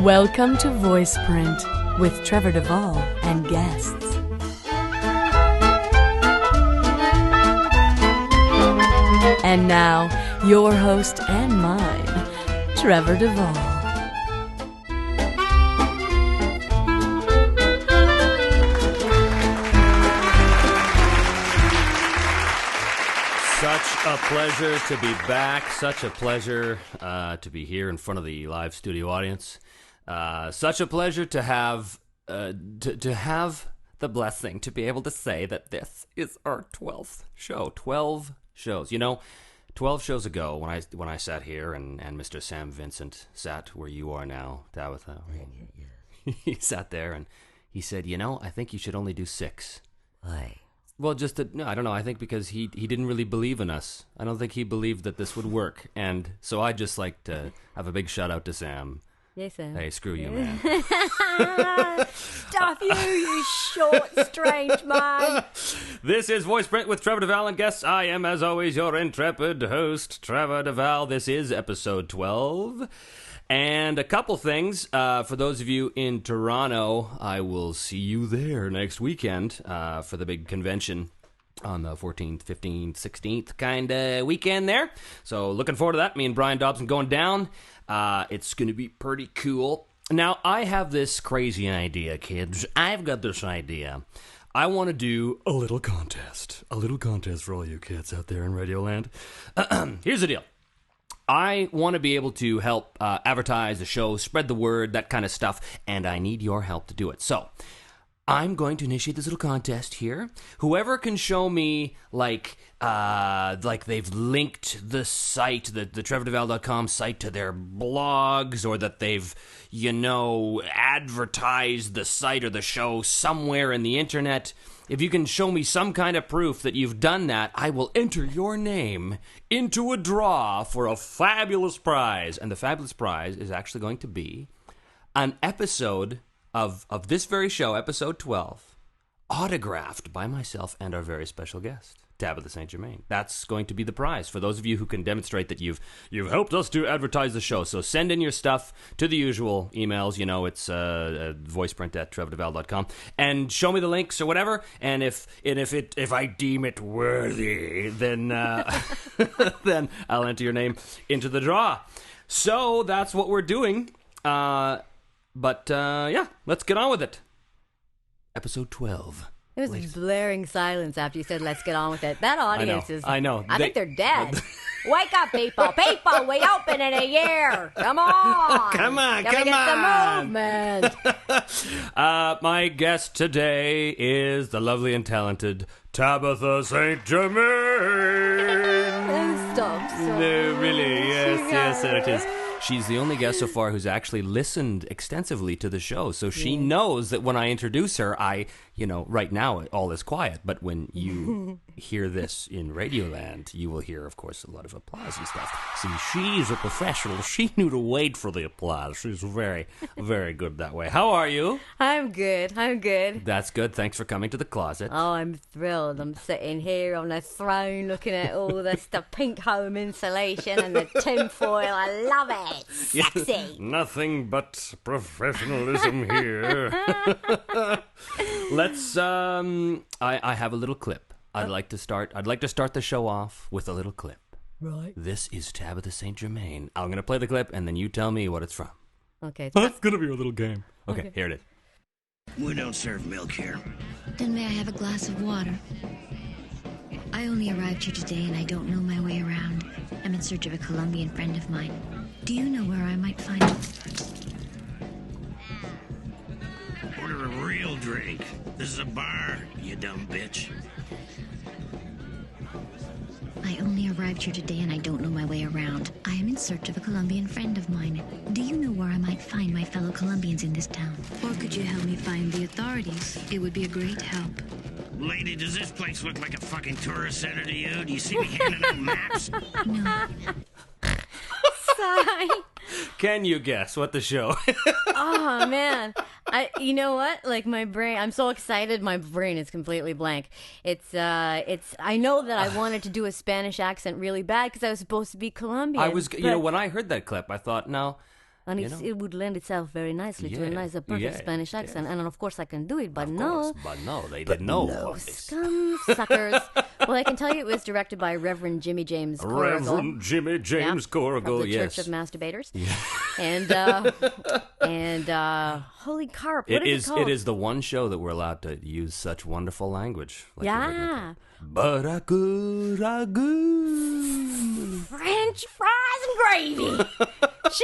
Welcome to Voiceprint with Trevor Devall and Guests. And now, your host and mine, Trevor Devall. Such a pleasure to be back. Such a pleasure to be here in front of the live studio audience. Such a pleasure to have to have the blessing to be able to say that this is our 12th show. 12 shows. You know, 12 shows ago when I sat here and Mr. Sam Vincent sat where you are now, Tabitha. He sat there and he said, you know, I think you should only do 6. Why? Well, no, I don't know. I think because he didn't really believe in us. I don't think he believed that this would work. And so I'd just like to have a big shout out to Sam. Yes, Sam. Hey, screw you, man. Stuff you short, strange man. This is Voiceprint with Trevor Devall and Guests. I am, as always, your intrepid host, Trevor Devall. This is episode 12. And a couple things. For those of you in Toronto, I will see you there next weekend for the big convention on the 14th, 15th, 16th kind of weekend there. So looking forward to that. Me and Brian Dobson going down. It's going to be pretty cool. Now, I have this crazy idea, kids. I've got this idea. I want to do a little contest. A little contest for all you kids out there in Radioland. Here's the deal. I want to be able to help advertise the show, spread the word, that kind of stuff, and I need your help to do it. So, I'm going to initiate this little contest here. Whoever can show me, like they've linked the site, the TrevorDevall.com site to their blogs, or that they've, advertised the site or the show somewhere in the internet. If you can show me some kind of proof that you've done that, I will enter your name into a draw for a fabulous prize. And the fabulous prize is actually going to be an episode of this very show, episode 12, autographed by myself and our very special guest, Tabitha St. Germain. That's going to be the prize for those of you who can demonstrate that you've helped us to advertise the show. So send in your stuff to the usual emails. You know, it's voiceprint@trevordevall.com, and show me the links or whatever. And if I deem it worthy, then then I'll enter your name into the draw. So that's what we're doing. But let's get on with it. Episode 12. It was blaring silence after you said, let's get on with it. That audience I know. I think they're dead. Wake up, people. People, we open in a year. Come on. Come on. Get the movement. My guest today is the lovely and talented Tabitha St. Germain. Oh, stop. No, really, yes, it is. She's the only guest so far who's actually listened extensively to the show. So she knows that when I introduce her, right now all is quiet. But when you hear this in Radioland, you will hear, of course, a lot of applause and stuff. See, she's a professional. She knew to wait for the applause. She's very, very good that way. How are you? I'm good. That's good. Thanks for coming to the closet. Oh, I'm thrilled. I'm sitting here on a throne looking at all the pink home insulation and the tinfoil. I love it. Sexy. Nothing but professionalism here. Let's I have a little clip. I'd like to start the show off with a little clip. Right. This is Tabitha St. Germain. I'm going to play the clip and then you tell me what it's from. Okay. That's going to be a little game. Okay, here it is. We don't serve milk here. Then may I have a glass of water? I only arrived here today and I don't know my way around. I'm in search of a Colombian friend of mine. Do you know where I might find him? Order a real drink. This is a bar, you dumb bitch. I only arrived here today and I don't know my way around. I am in search of a Colombian friend of mine. Do you know where I might find my fellow Colombians in this town? Or could you help me find the authorities? It would be a great help. Lady, does this place look like a fucking tourist center to you? Do you see me handing out maps? No. Sigh. Can you guess what the show? Oh, man. You know what? Like my brain, I'm so excited. My brain is completely blank. I know that I wanted to do a Spanish accent really bad because I was supposed to be Colombian. When I heard that clip, I thought, no. And it would lend itself very nicely to a perfect Spanish accent. And of course I can do it, but no. But no, they didn't know. No, scum suckers. Well, I can tell you it was directed by Reverend Jimmy James Corrigal. Reverend Jimmy James Corrigal, of the yes. Church of Masturbators. Yeah. And holy carp, It what is it called? It is the one show that we're allowed to use such wonderful language. Like yeah. Ragu. French fries and gravy. Jeez.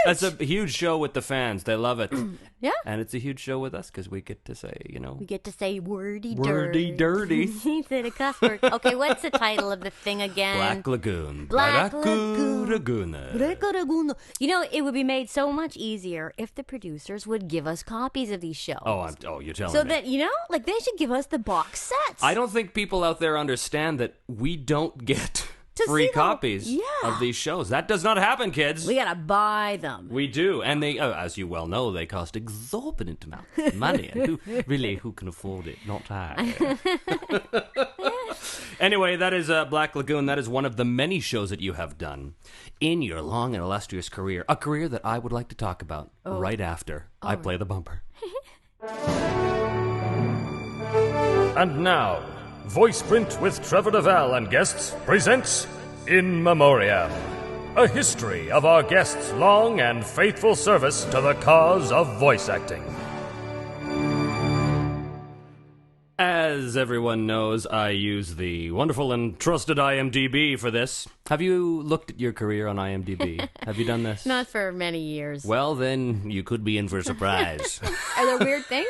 That's a huge show with the fans. They love it. Yeah. And it's a huge show with us because we get to say, We get to say wordy dirty. He said a cuss word. Okay, what's the title of the thing again? Black Lagoon. Black Lagoon. Lagoon. You know, it would be made so much easier if the producers would give us copies of these shows. You're telling so me. that, they should give us the box sets. I don't think people out there understand that we don't get free see them. copies of these shows. That does not happen, kids. We gotta buy them. We do, and they, as you well know, they cost exorbitant amounts of money. And who can afford it? Not I. Anyway, that is Black Lagoon. That is one of the many shows that you have done in your long and illustrious career. A career that I would like to talk about right after I play the bumper. And now, Voiceprint with Trevor Devall and Guests presents In Memoriam, a history of our guests' long and faithful service to the cause of voice acting. As everyone knows, I use the wonderful and trusted IMDb for this. Have you looked at your career on IMDb? Have you done this? Not for many years. Well, then you could be in for a surprise. Are there weird things?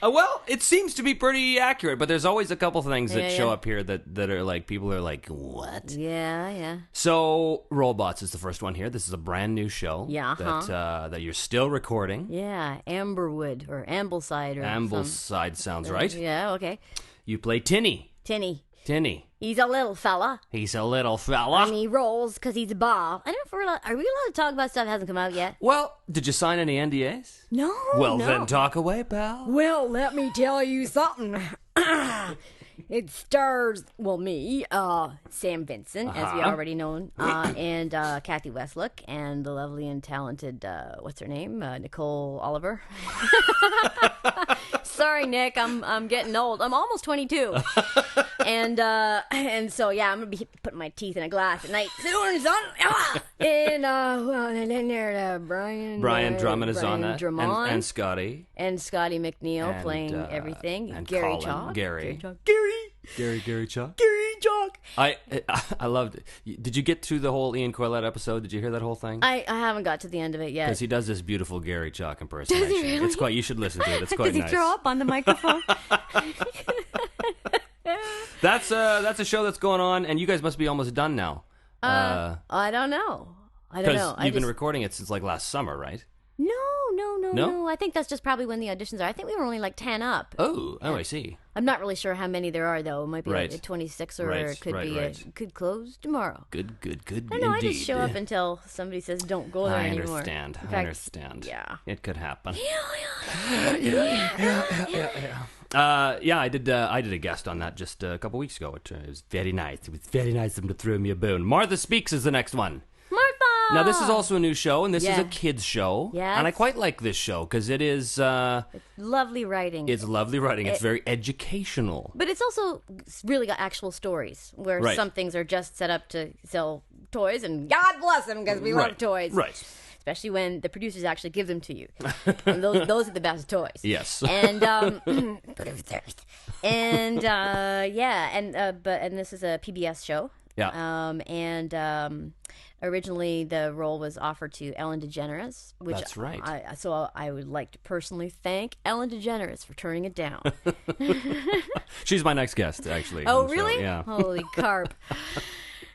Well, it seems to be pretty accurate, but there's always a couple things that show up here that are like, people are like, what? Yeah. So, Robots is the first one here. This is a brand new show that you're still recording. Yeah, Amberwood or Ambleside or Ambleside sounds right. Yeah, okay. You play Tinny. He's a little fella. And he rolls because he's a ball. I don't know if are we allowed to talk about stuff that hasn't come out yet? Well, did you sign any NDAs? No. Well, then talk away, pal. Well, let me tell you something. It stars, me, Sam Vincent, as we already know, and Kathy Westlook, and the lovely and talented, what's her name? Nicole Oliver. Sorry, Nick, I'm getting old. I'm almost 22. And so, I'm going to be putting my teeth in a glass at night. Soon, son. And then there's Brian Drummond is on that. Drummond. And Scotty. And Scotty McNeil playing everything. And Gary Colin, Chalk. Gary Chalk. Gary Chalk. I loved it. Did you get to the whole Ian Corlett episode? Did you hear that whole thing? I haven't got to the end of it yet. Because he does this beautiful Gary Chalk impersonation. Does he really? It's quite. You should listen to it. It's quite nice. Does he throw up on the microphone? That's a show that's going on, and you guys must be almost done now. I don't know. Because you've been recording it since like last summer, right? No. I think that's just probably when the auditions are. I think we were only like 10 up. Oh, I see. I'm not really sure how many there are, though. It might be Right. like 26, or Right, it could right, be right. could close tomorrow. Good I know. I just show up until somebody says don't go there I anymore. understand. In fact, I understand. Yeah. It could happen. Yeah. I did a guest on that just a couple weeks ago. It was very nice. It was very nice of them to throw me a bone. Martha Speaks is the next one. Martha! Now, this is also a new show, and this is Yeah. a kid's show. Yes. And I quite like this show, because it is... Lovely writing. it's lovely writing. It's very educational. But it's also really got actual stories where Right. some things are just set up to sell toys, and God bless them because we love toys. Right. Especially when the producers actually give them to you. And those are the best toys. Yes. And and this is a PBS show. Yeah. Originally the role was offered to Ellen DeGeneres, which That's right. I would like to personally thank Ellen DeGeneres for turning it down. She's my next guest, actually. Oh, on the show. really? Yeah. Holy carp.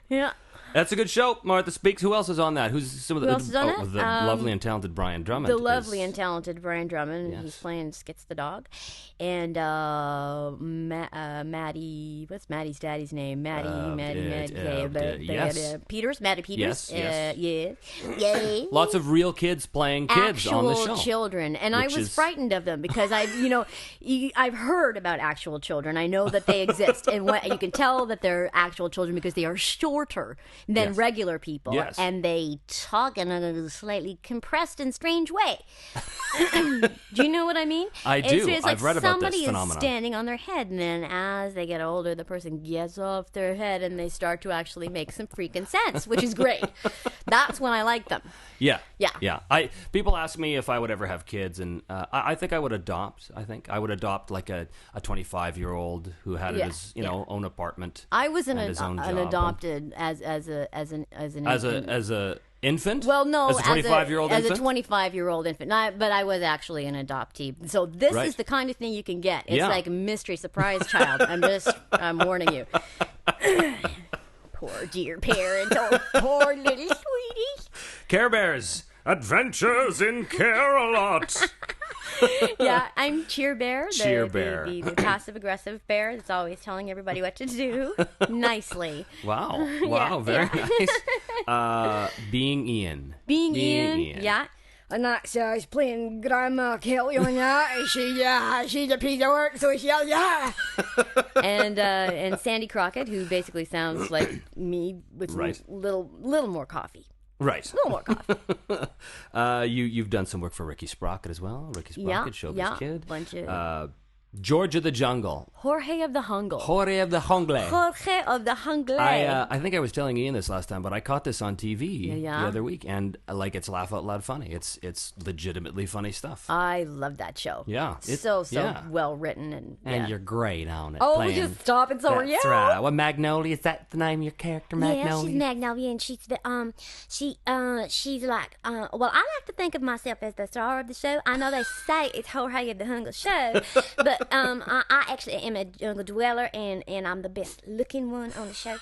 Yeah. That's a good show. Martha Speaks. Who else is on that? Who's some of the? Who else is on it? The lovely and talented Brian Drummond. The lovely and talented Brian Drummond. Yes. He's playing Skits the dog, and Maddie. What's Maddie's daddy's name? Yes. Peters. Maddie Peters. Yes. Yeah. Lots of real kids playing kids on the show. Actual children, and I was frightened of them because I've heard about actual children. I know that they exist, and you can tell that they're actual children because they are shorter than regular people, and they talk in a slightly compressed and strange way. Do you know what I mean? I do. It's I've read about this somebody phenomenon. is standing on their head, and then as they get older, the person gets off their head, and they start to actually make some freaking sense, which is great. That's when I like them. Yeah. Yeah. People ask me if I would ever have kids, and I think I would adopt. I think I would adopt like a 25-year-old who had his own apartment. I was an adopted as an infant. Well, no, as a 25-year-old infant. As a 25-year-old infant, but I was actually an adoptee. So this is the kind of thing you can get. It's like a mystery surprise child. I'm warning you. Poor dear parents. Oh, poor little sweetie. Care Bears. Adventures in Care-a-Lot. Yeah, I'm Cheer Bear. The passive-aggressive bear that's always telling everybody what to do nicely. Wow, very nice. Being Ian. Being Ian. Yeah. And that's he's playing Grandma Kelly on that. She's a piece of work, so she yells, yeah. And Sandy Crockett, who basically sounds like me with little more coffee. Right. A little more coffee. You've done some work for Ricky Sprocket as well. Ricky Sprocket, Showbiz Kid. Bunch of George of the Jungle. Jorge of the Jungle. Jorge of the Jungle. I think I was telling Ian this last time, but I caught this on TV the other week, and it's laugh out loud funny. It's legitimately funny stuff. I love that show. Yeah, so well written and you're great on it. Oh, just stop it! So that's right. Well, Magnolia, is that the name of your character, Magnolia? Yeah, she's Magnolia, and she's like well, I like to think of myself as the star of the show. I know they say it's Jorge of the Jungle show, but I actually am a jungle dweller, and I'm the best looking one on the show,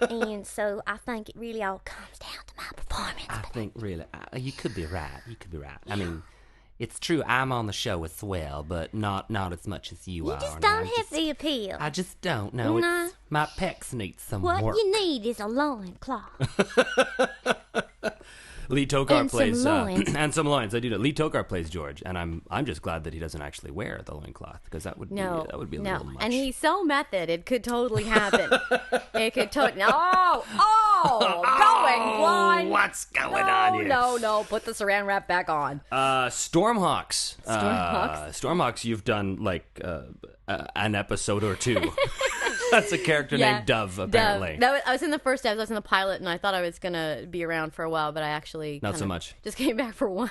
and so I think it really all comes down to my performance. I think really, you could be right. I mean, it's true. I'm on the show as well, but not as much as you are. You just don't have the appeal. I just don't know. No. My pecs need some work. What you need is a loincloth. Lee Tokar plays some loins. And some loins. I do know. Lee Tokar plays George, and I'm just glad that he doesn't actually wear the loincloth, because that would be a little much. And he's so method, it could totally happen. It could totally. Going blind. What's going on here? No, put the saran wrap back on. Stormhawks. Stormhawks. Stormhawks. You've done an episode or two. That's a character named Dove, apparently. Dove. I was in the first episode, I was in the pilot, and I thought I was going to be around for a while, but I actually not so much. Just came back for one.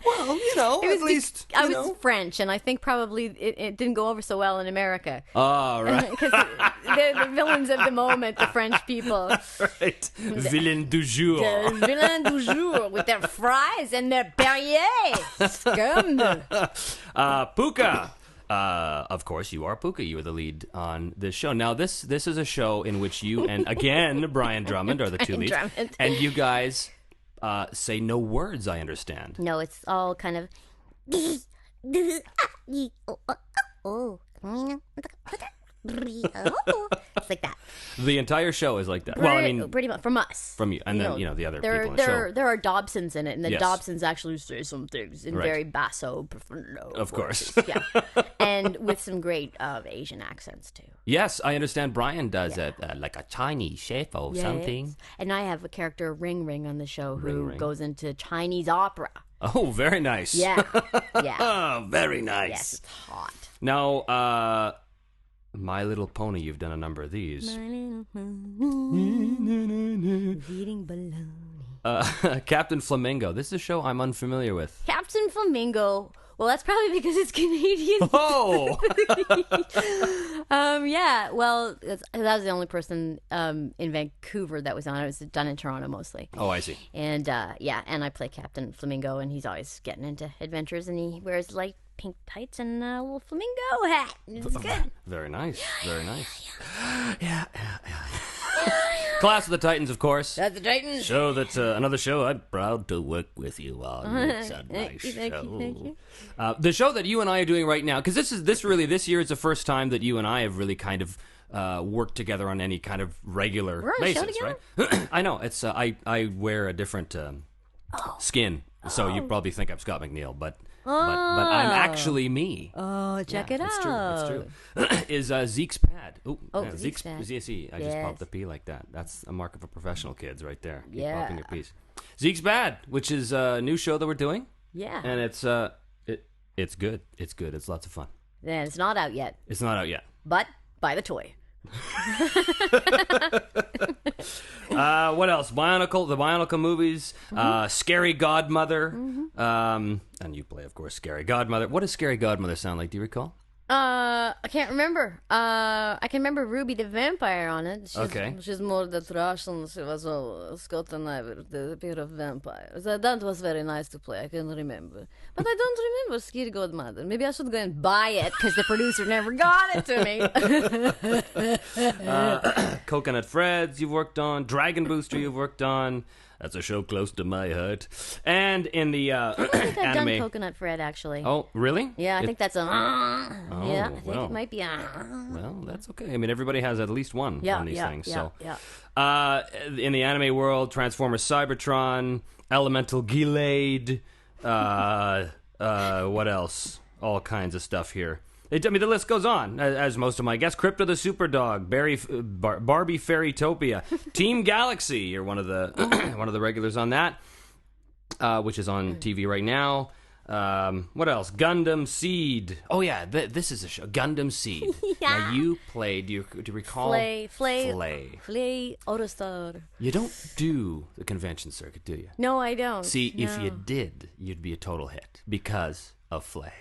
Well, at least I was French, and I think probably it didn't go over so well in America. Oh, right. Because they're the villains of the moment, the French people. Right. Villain du jour. The villain du jour, with their fries and their Perrier. Scum. Puka. Of course, you are Puka. You are the lead on this show. Now, this is a show in which you and, again, Brian Drummond are the two leads. Drummond. And you guys say no words, I understand. No, it's all kind of... It's like that. The entire show is like that. Well, I mean, pretty much from us. From you, and then the other people in the show. There are Dobsons in it, and the Dobsons actually say some things in very basso, profundo. Of course, yeah, and with some great Asian accents too. Yes, I understand. Brian does it like a Chinese chef or something. And I have a character Ring Ring on the show who goes into Chinese opera. Oh, very nice. Yeah. Very nice. Yes, it's hot. Now, My Little Pony, you've done a number of these. My Little Pony, eating bologna. Captain Flamingo. This is a show I'm unfamiliar with. Captain Flamingo. Well, that's probably because it's Canadian. Oh! Yeah, well, that was the only person in Vancouver that was on it. It was done in Toronto mostly. Oh, I see. And, and I play Captain Flamingo, and he's always getting into adventures, and he wears light pink tights and a little flamingo hat. It's good. Very nice. Very nice. Yeah. Class of the Titans, of course. That's the Titans. Show that another show I'm proud to work with you on. It's a nice show. Thank you. The show that you and I are doing right now, because this year is the first time that you and I have really kind of worked together on any kind of regular We're on a show basis, together? right? I know. It's I wear a different skin, so you probably think I'm Scott McNeil, but I'm actually me. Oh, check it out. It's true. Is Zeke's pad? Yeah, Zeke's pad. See, I just Yes. popped the P like that. That's a mark of a professional, kids, right there. Keep Yeah. popping your P's. Zeke's Bad, which is a new show that we're doing, Yeah. and it's good. It's good. It's lots of fun. And it's not out yet, It's not out yet. but buy the toy. What else? The Bionicle movies, Scary Godmother, and you play, of course, Scary Godmother. What does Scary Godmother sound like? Do you recall? I can't remember. I can remember Ruby the Vampire on it. Okay. She's more the trash and she was Scott and I were the pair of vampires. That was very nice to play. I can remember. But I don't remember Scary Godmother. Maybe I should go and buy it because the producer never got it to me. Coconut Freds you've worked on, Dragon Booster you've worked on. That's a show close to my heart. And in the I think I've anime. done Coconut Fred actually. Oh, really? Yeah, I think that's a. Yeah, I think well. it might be a. Well, that's okay. I mean, everybody has at least one on these things. So, yeah. in the anime world, Transformers Cybertron, Elemental Gilade, what else? All kinds of stuff here. The list goes on, as most of my guests. Crypto the Superdog, Barbie Fairytopia, Team Galaxy. You're one of the one of the regulars on that, which is on TV right now. What else? Gundam Seed. Oh yeah, this is a show. Gundam Seed. Yeah. Now you played. Do you recall? Flay Autostar. You don't do the convention circuit, do you? No, I don't. See, if No. you did, you'd be a total hit because of Flay.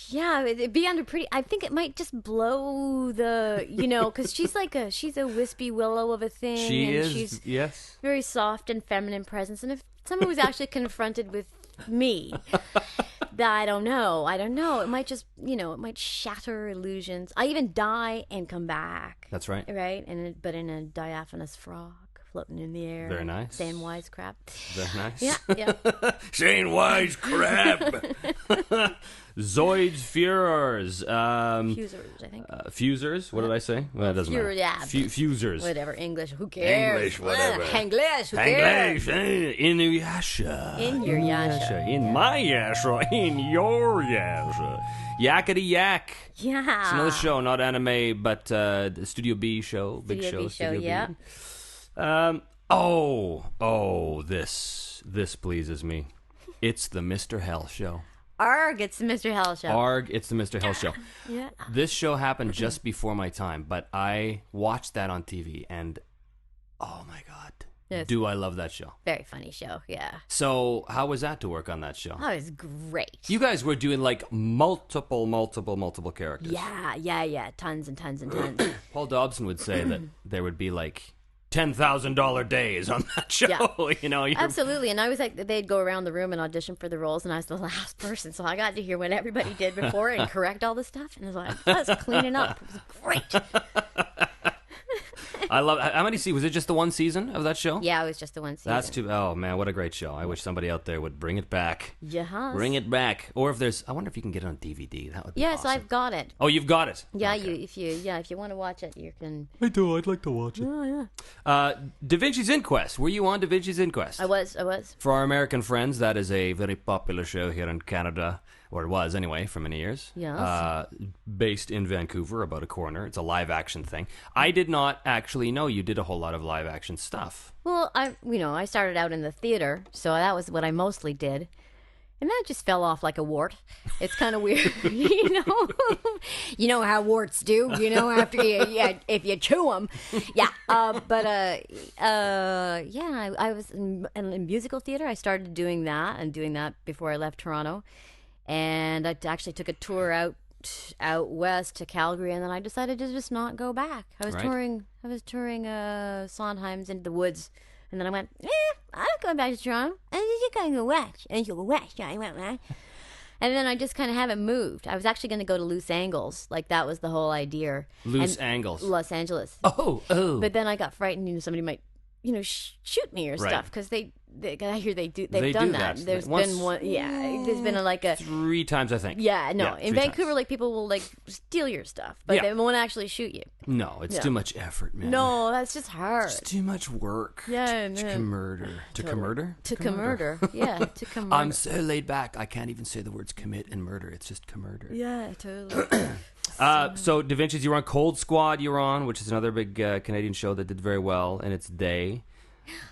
Yeah, it'd be under pretty. I think it might just blow the, because she's a wispy willow of a thing. She and is. She's Yes. very soft and feminine presence. And if someone was actually confronted with me, I don't know. It might just, it might shatter illusions. I even die and come back. That's right. Right, but in a diaphanous frog floating in the air. Very nice. Saying wise crap. Very nice. Yeah. Saying wise crap. Zoids Furors. Fusers, I think. Fusers? What did I say? Well, it doesn't matter. Yeah. Fusers. Whatever, English, who cares? English, whatever. English, who cares? English. Inuyasha. In your yasha. In my yasha. In your yasha. Yakety Yak. Yeah. It's another show, not anime, but the Studio B show. Big Studio show. B show, Studio yeah. B. This pleases me. It's the Mr. Hell show. Arg, it's the Mr. Hell show. Arg, it's the Mr. Hell show. Yeah. This show happened just before my time, but I watched that on TV, and oh my God, Yes. do I love that show. Very funny show, yeah. So how was that to work on that show? That was great. You guys were doing like multiple characters. Yeah. Tons and tons and tons. Paul Dobson would say that there would be like $10,000 days on that show. Yeah. You're Absolutely. And I was like, they'd go around the room and audition for the roles, and I was the last person. So I got to hear what everybody did before and correct all the stuff. And I was cleaning up. It was great. I love. How many seasons? Was it just the one season of that show? Yeah, it was just the one season. That's too. Oh man, what a great show! I wish somebody out there would bring it back. Yes. Bring it back. Or if there's, I wonder if you can get it on DVD. That would be Yes, awesome. I've got it. Oh, you've got it. Yeah, Okay. if you want to watch it, you can. I do. I'd like to watch it. Oh yeah. Da Vinci's Inquest. Were you on Da Vinci's Inquest? I was. For our American friends, that is a very popular show here in Canada, or it was anyway, for many years. Yes. Based in Vancouver, about a corner. It's a live action thing. I did not actually know you did a whole lot of live action stuff. Well, I started out in the theater, so that was what I mostly did. And that just fell off like a wart. It's kind of weird, you know how warts do, after if you chew them. Yeah, I was in musical theater. I started doing that before I left Toronto. And I actually took a tour out west to Calgary, and then I decided to just not go back. I was touring Sondheim's Into the Woods. And then I went, I'm going back to Toronto. And you're going to go west. And you go west. Yeah, I went west. And then I just kind of haven't moved. I was actually going to go to Loose Angles. Like, that was the whole idea. Loose Angles. Los Angeles. Oh. But then I got frightened, somebody might, shoot me or stuff, because I hear they've done that. There's been one, there's been a 3 times, I think. Yeah, no. In Vancouver, times. like, people will, like, steal your stuff, but they won't actually shoot you. No, it's too much effort, man. No, that's just hard. It's too much work. Yeah, to murder. To murder? To murder. Yeah, to murder. I'm so laid back, I can't even say the words commit and murder. It's just murder. Yeah, totally. So Da Vinci's, you were on Cold Squad, you were on, which is another big Canadian show that did very well in its day.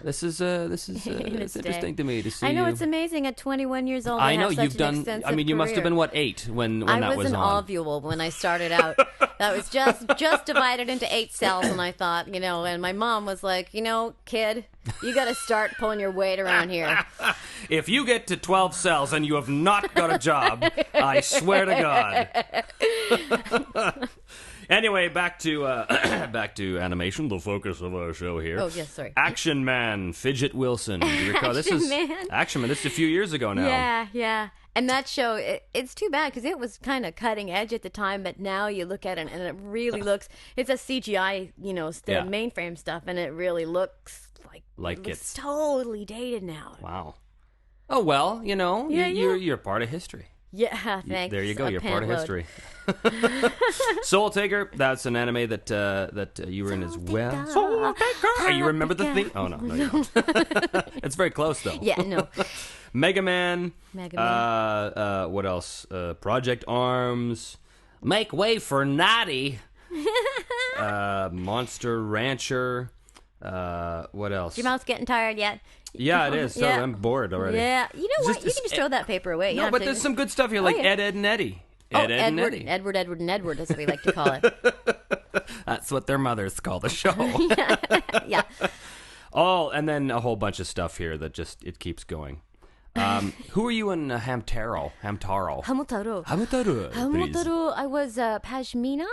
This is it's interesting to me to see. I know, you. It's amazing. At 21 years old, I know have such you've an done. extensive I mean, you must have career. been 8 when that was on. I was an ovule when I started out. That was just divided into 8 cells, and I thought, and my mom was like, kid, you got to start pulling your weight around here. If you get to 12 cells and you have not got a job, I swear to God. Anyway, back to animation, the focus of our show here. Oh, yes, sorry. Action Man, Fidget Wilson. Do you recall? Action Man. Action Man. This is a few years ago now. Yeah. And that show, it's too bad because it was kind of cutting edge at the time, but now you look at it and it really looks, it's a CGI, still mainframe stuff, and it really looks like it's totally dated now. Wow. Oh, well, you're part of history. Yeah, thanks. There you go. You're part of history. Soul Taker. That's an anime that you were in as well. Soul Taker. You remember the theme? Oh no, you don't. It's very close though. Yeah, no. Mega Man. What else? Project Arms. Make Way for Naughty. Monster Rancher. What else? Your mouth's getting tired yet? Yeah, it is. So Yeah. I'm bored already. Yeah. You know what? You can just throw that paper away. No, but there's some good stuff here, like Ed, Ed, and Eddie. Ed, and Eddie. Edward, and Edward, as we like to call it. That's what their mothers call the show. Yeah. Oh, and then a whole bunch of stuff here that just, it keeps going. Who are you in Hamtaro? Hamtaro. I was Pashmina.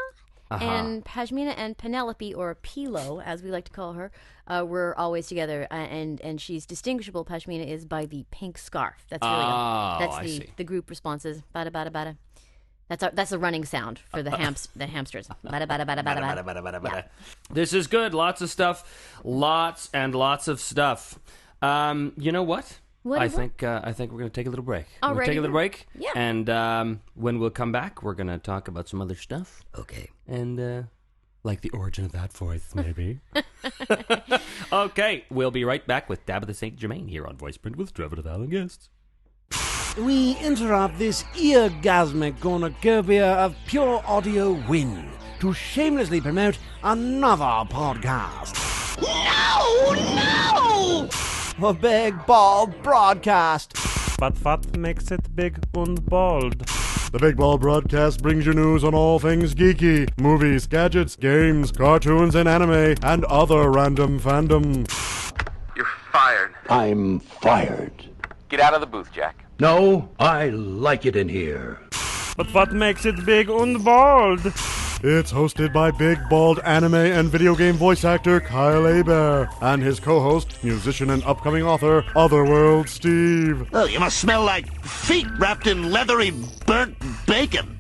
And Pashmina and Penelope, or Pilo, as we like to call her, were always together. And she's distinguishable. Pashmina is by the pink scarf. That's really the group responses. Bada bada bada. That's a running sound for the hamsters. Bada bada bada bada bada. Bada, bada. This is good. Lots of stuff. Lots and lots of stuff. You know what? I think we're going to take a little break. We're going to take a little break. Yeah. And when we'll come back, we're going to talk about some other stuff. Okay. And like the origin of that voice, maybe. Okay, we'll be right back with Tabitha St. Germain here on Voiceprint with Trevor Devall and Guests. We interrupt this eargasmic cornucopia of pure audio win to shamelessly promote another podcast. No! The Big Bald Broadcast. But what makes it big and bald? The Big Bald Broadcast brings you news on all things geeky, movies, gadgets, games, cartoons, and anime, and other random fandom. You're fired. I'm fired. Get out of the booth, Jack. No, I like it in here. But what makes it big and bald? It's hosted by Big Bald anime and video game voice actor Kyle Hebert and his co-host, musician and upcoming author, Otherworld Steve. Oh, you must smell like feet wrapped in leathery burnt bacon.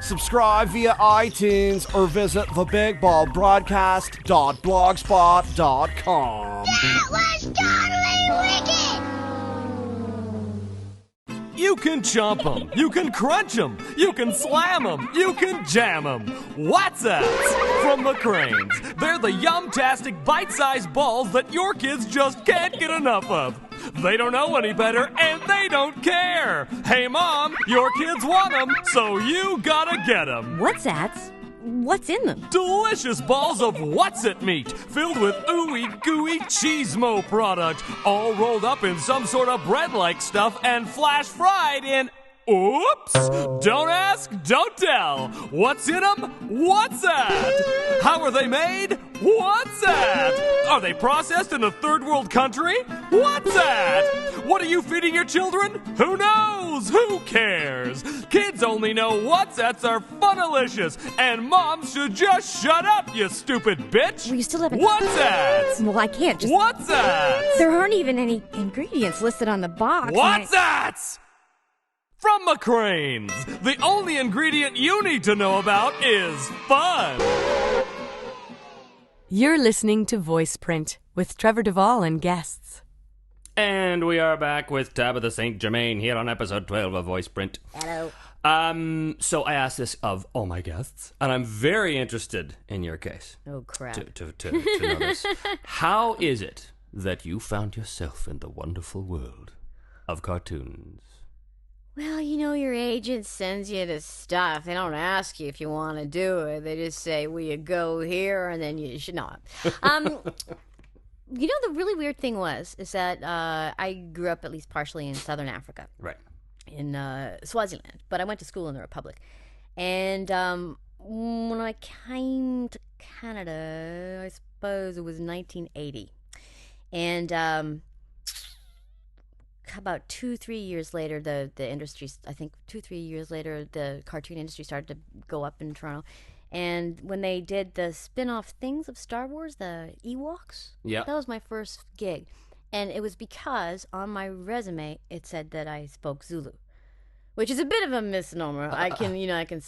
Subscribe via iTunes or visit thebigbaldbroadcast.blogspot.com. That was totally wicked! You can chomp them, you can crunch them, you can slam them, you can jam them. What's that? From the Cranes. They're the yum-tastic bite-sized balls that your kids just can't get enough of. They don't know any better, and they don't care. Hey, Mom, your kids want them, so you gotta get them. What's that? What's in them? Delicious balls of What's-It meat, filled with ooey gooey cheesemo product, all rolled up in some sort of bread-like stuff and flash fried in... Oops! Don't ask, don't tell. What's in them? What's that? How are they made? What's that? Are they processed in a third world country? What's that? What are you feeding your children? Who knows? Who cares? Kids only know What's-Ats are funalicious, and moms should just shut up, you stupid bitch. Well, you still haven't... What's-Ats? Well, I can't just... What's-Ats? There aren't even any ingredients listed on the box. What's-Ats? from McCrane's. The only ingredient you need to know about is fun. You're listening to Voiceprint with Trevor Devall and Guests. And we are back with Tabitha St. Germain here on episode 12 of Voiceprint. Hello. So I asked this of all my guests, and I'm very interested in your case. Oh, crap. To know this. How is it that you found yourself in the wonderful world of cartoons? Well, you know, your agent sends you this stuff. They don't ask you if you want to do it. They just say, will you go here? And then you should not. You know, the really weird thing is that I grew up at least partially in southern Africa. Right. In Swaziland. But I went to school in the Republic. And when I came to Canada, I suppose it was 1980. And about 2-3 years later, the industry, I think 2-3 years later, the cartoon industry started to go up in Toronto. And when they did the spin-off things of Star Wars, the Ewoks, that was my first gig. And it was because on my resume, it said that I spoke Zulu, which is a bit of a misnomer. I can say, I can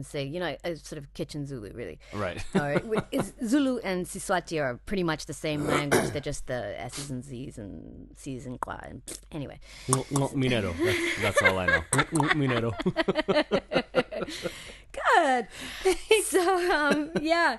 say, I sort of kitchen Zulu, really. Right. All right. Zulu and Siswati are pretty much the same language. They're just the S's and Z's and C's and Kwa. And anyway. Minero. That's all I know. Minero. Good. So, yeah.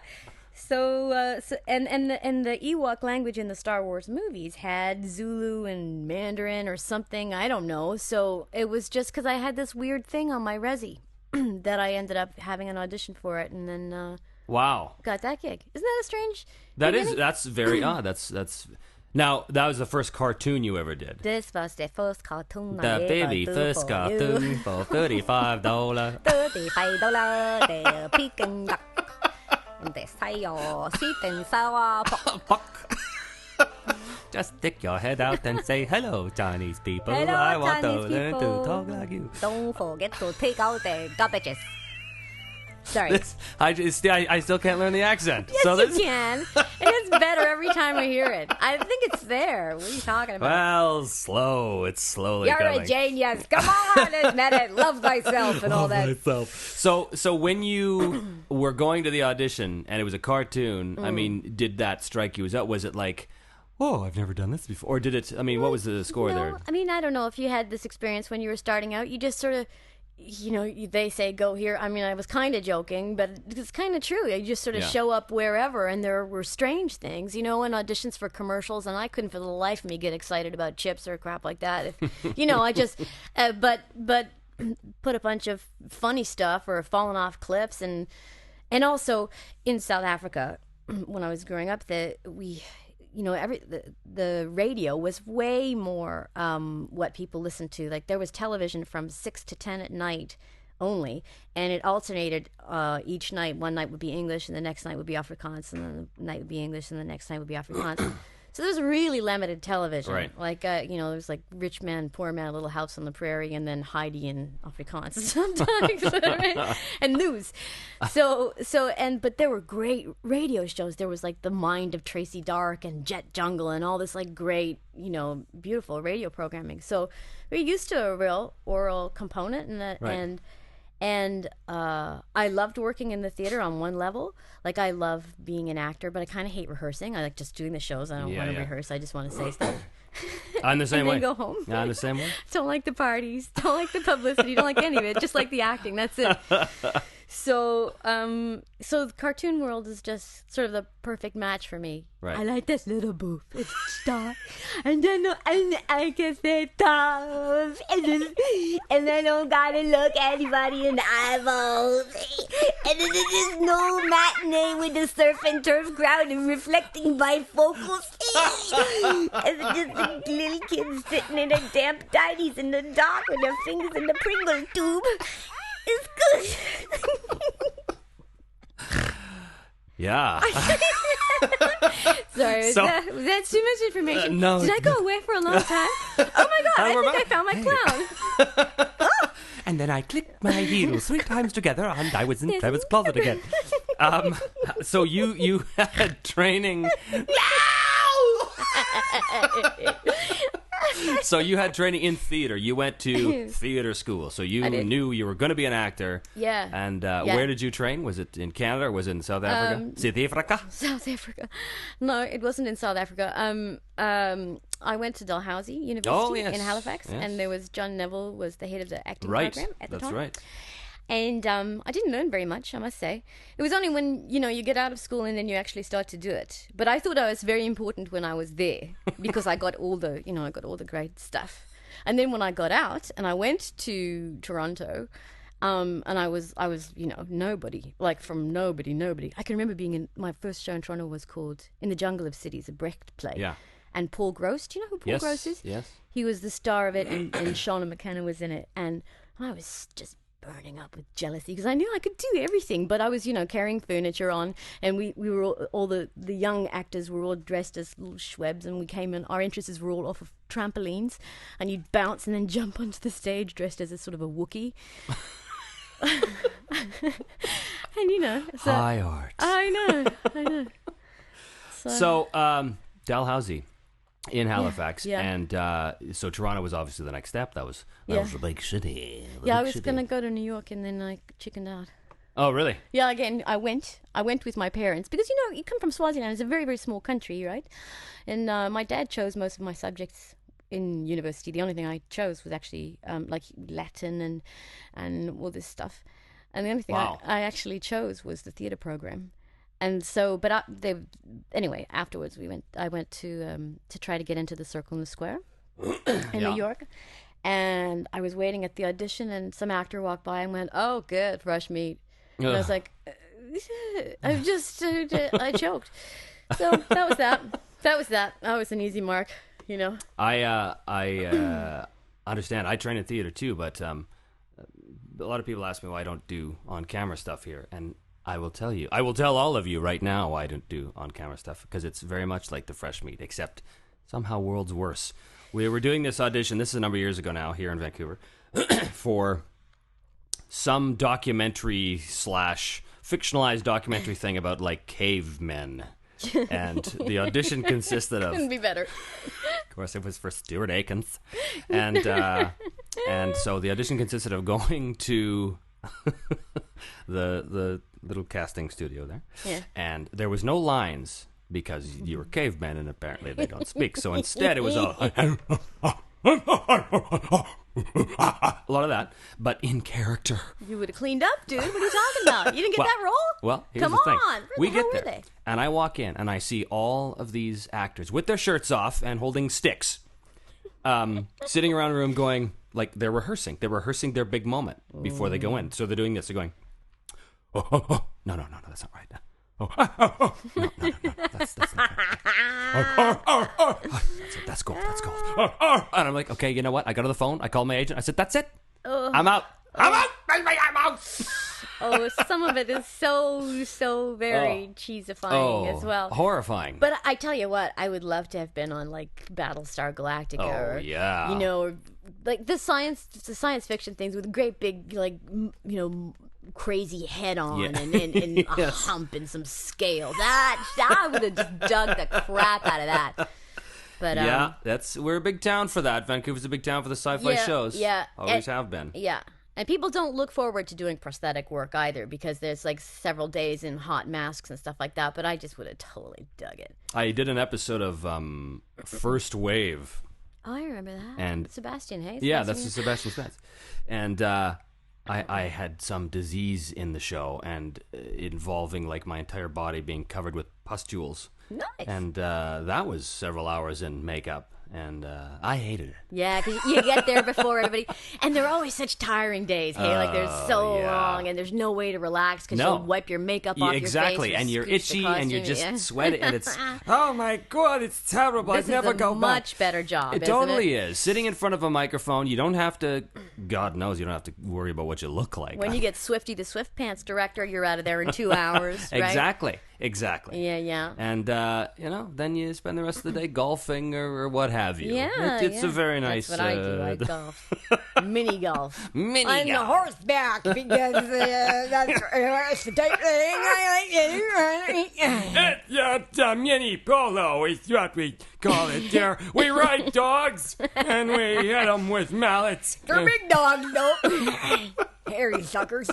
So the Ewok language in the Star Wars movies had Zulu and Mandarin or something, I don't know. So it was just because I had this weird thing on my resi that I ended up having an audition for it, and then wow, got that gig. Isn't that a strange? That's very odd. That's now that was the first cartoon you ever did. This was the first cartoon. The very first cartoon for $35. $35, the Peking duck. And they say your sweet and sour pork. Just stick your head out and say, hello, Chinese people. Hello, I want Chinese to learn people. to talk like you. Don't forget to take out the garbages. Sorry. I still can't learn the accent. Yes, you can. It gets better every time I hear it. I think it's there. What are you talking about? Well, slow. It's slowly You're coming. a genius. Come on, admit it. Love thyself and all that. So when you were going to the audition and it was a cartoon, I mean, did that strike you? Was it like, oh, I've never done this before? Or did it, what was the score there? I mean, I don't know if you had this experience when you were starting out. You just sort of, they say go here. I mean, I was kind of joking, but it's kind of true. You just sort of show up wherever, and there were strange things, in auditions for commercials, and I couldn't for the life of me get excited about chips or crap like that. I just, but put a bunch of funny stuff or fallen off clips, and also in South Africa, when I was growing up, the radio was way more what people listened to. Like, there was television from 6 to 10 at night only, and it alternated each night. One night would be English, and the next night would be Afrikaans, and then the night would be English, and the next night would be Afrikaans. So there's really limited television. Right. Like, there's like Rich Man, Poor Man, Little House on the Prairie, and then Heidi in Afrikaans sometimes, right? And news. But there were great radio shows. There was like The Mind of Tracy Dark and Jet Jungle and all this like great, beautiful radio programming. So we're used to a real oral component and that, right. And I loved working in the theater on one level. Like, I love being an actor, but I kind of hate rehearsing. I like just doing the shows. I don't want to rehearse. I just want to say stuff. I'm the same and way. then go home. Yeah, I'm the same way. Don't like the parties. Don't like the publicity. Don't like any of it. Just like the acting. That's it. So the cartoon world is just sort of the perfect match for me. Right. I like this little booth. It's dark, and then I can say tough, and I don't gotta look anybody in the eyeballs, and then there's no matinee with the surf and turf crowd and reflecting bifocals, and then just the little kids sitting in their damp tidies in the dark with their fingers in the Pringle tube. It's good. Yeah. Sorry, was that too much information? No. Did I go away for a long time? Oh my god, I think I found my clown. And then I clicked my heels 3 times together, and I was in Trevor's closet again. So you had training. So you had training in theater. You went to theater school. So you knew you were going to be an actor. Yeah. And where did you train? Was it in Canada or was it in South Africa? South Africa? South Africa. No, it wasn't in South Africa. I went to Dalhousie University in Halifax, and there was John Neville was the head of the acting program at the time. That's right. And I didn't learn very much, I must say. It was only when, you get out of school and then you actually start to do it. But I thought I was very important when I was there because I got all the, I got all the great stuff. And then when I got out and I went to Toronto, and I was, nobody, like from nobody. I can remember being in, my first show in Toronto was called In the Jungle of Cities, a Brecht play. Yeah. And Paul Gross, do you know who Paul Gross is? Yes. He was the star of it, and Shauna McKenna was in it. And I was just burning up with jealousy because I knew I could do everything, but I was, carrying furniture on, and we were all the young actors were all dressed as little Schwebs, and we came in, our entrances were all off of trampolines, and you'd bounce and then jump onto the stage dressed as a sort of a Wookiee. And so, high art. I know. So Dalhousie in Halifax, yeah. And so Toronto was obviously the next step. That was a big city. I was gonna go to New York, and then I chickened out. Oh, really? Yeah, again, I went with my parents because you come from Swaziland. It's a very, very small country, right? And my dad chose most of my subjects in university. The only thing I chose was actually like Latin and all this stuff. And the only thing I actually chose was the theater program. And so, but anyway, afterwards I went to try to get into the Circle in the Square in New York. And I was waiting at the audition, and some actor walked by and went, "Oh, good, fresh meat." And I was like, I choked. So that was that. That was an easy mark, I understand. I train in theater too, but a lot of people ask me why I don't do on-camera stuff here, and I will tell all of you right now why I don't do on-camera stuff, because it's very much like the fresh meat, except somehow worlds worse. We were doing this audition, this is a number of years ago now, here in Vancouver, for some documentary / fictionalized documentary thing about, like, cavemen. And the audition consisted of... Couldn't be better. Of course, it was for Stuart Akins. And so the audition consisted of going to the little casting studio there. Yeah. And there was no lines because you were cavemen and apparently they don't speak. So instead it was a lot of that, but in character. You would have cleaned up, dude. What are you talking about? You didn't get that role? Well, here's the thing. We get there, and I walk in, and I see all of these actors with their shirts off and holding sticks, sitting around a room going, like, they're rehearsing. They're rehearsing their big moment before they go in. So they're doing this. They're going, no, that's not right. No, that's not right. That's gold. And I'm like, okay, you know what? I go to the phone. I call my agent. I said, that's it. I'm out. I'm out. Oh, some of it is so very cheesifying as well. Horrifying. But I tell you what, I would love to have been on like Battlestar Galactica, or like the science fiction things with great big crazy head on and a hump and some scales. That would have just dug the crap out of that. But we're a big town for that. Vancouver's a big town for the sci-fi shows. Yeah, always have been. Yeah. And people don't look forward to doing prosthetic work either because there's like several days in hot masks and stuff like that. But I just would have totally dug it. I did an episode of First Wave. Oh, I remember that. And Sebastian Hayes. Yeah, that's Sebastian Spence. And I had some disease in the show and involving like my entire body being covered with pustules. Nice. And that was several hours in makeup. And I hated it. Yeah, because you get there before everybody. And they're always such tiring days. Hey, like they're so long and there's no way to relax because you'll wipe your makeup off your face. Exactly. And you're itchy and you're just sweating. And it's, oh my God, it's terrible. I'd never go back. Much better job. It totally is. Sitting in front of a microphone, you don't have to, God knows, you don't have to worry about what you look like. When you get Swifty the Swift Pants director, you're out of there in 2 hours. Right? Exactly. Yeah. And, then you spend the rest of the day golfing or what have have you. Yeah, It's a very nice... That's what I do. I golf. Mini golf. Mini On golf. the horseback because that's the type thing I like to It's mini polo is what we call it there. We ride dogs, and we hit them with mallets. They're big dogs, though. Hairy suckers.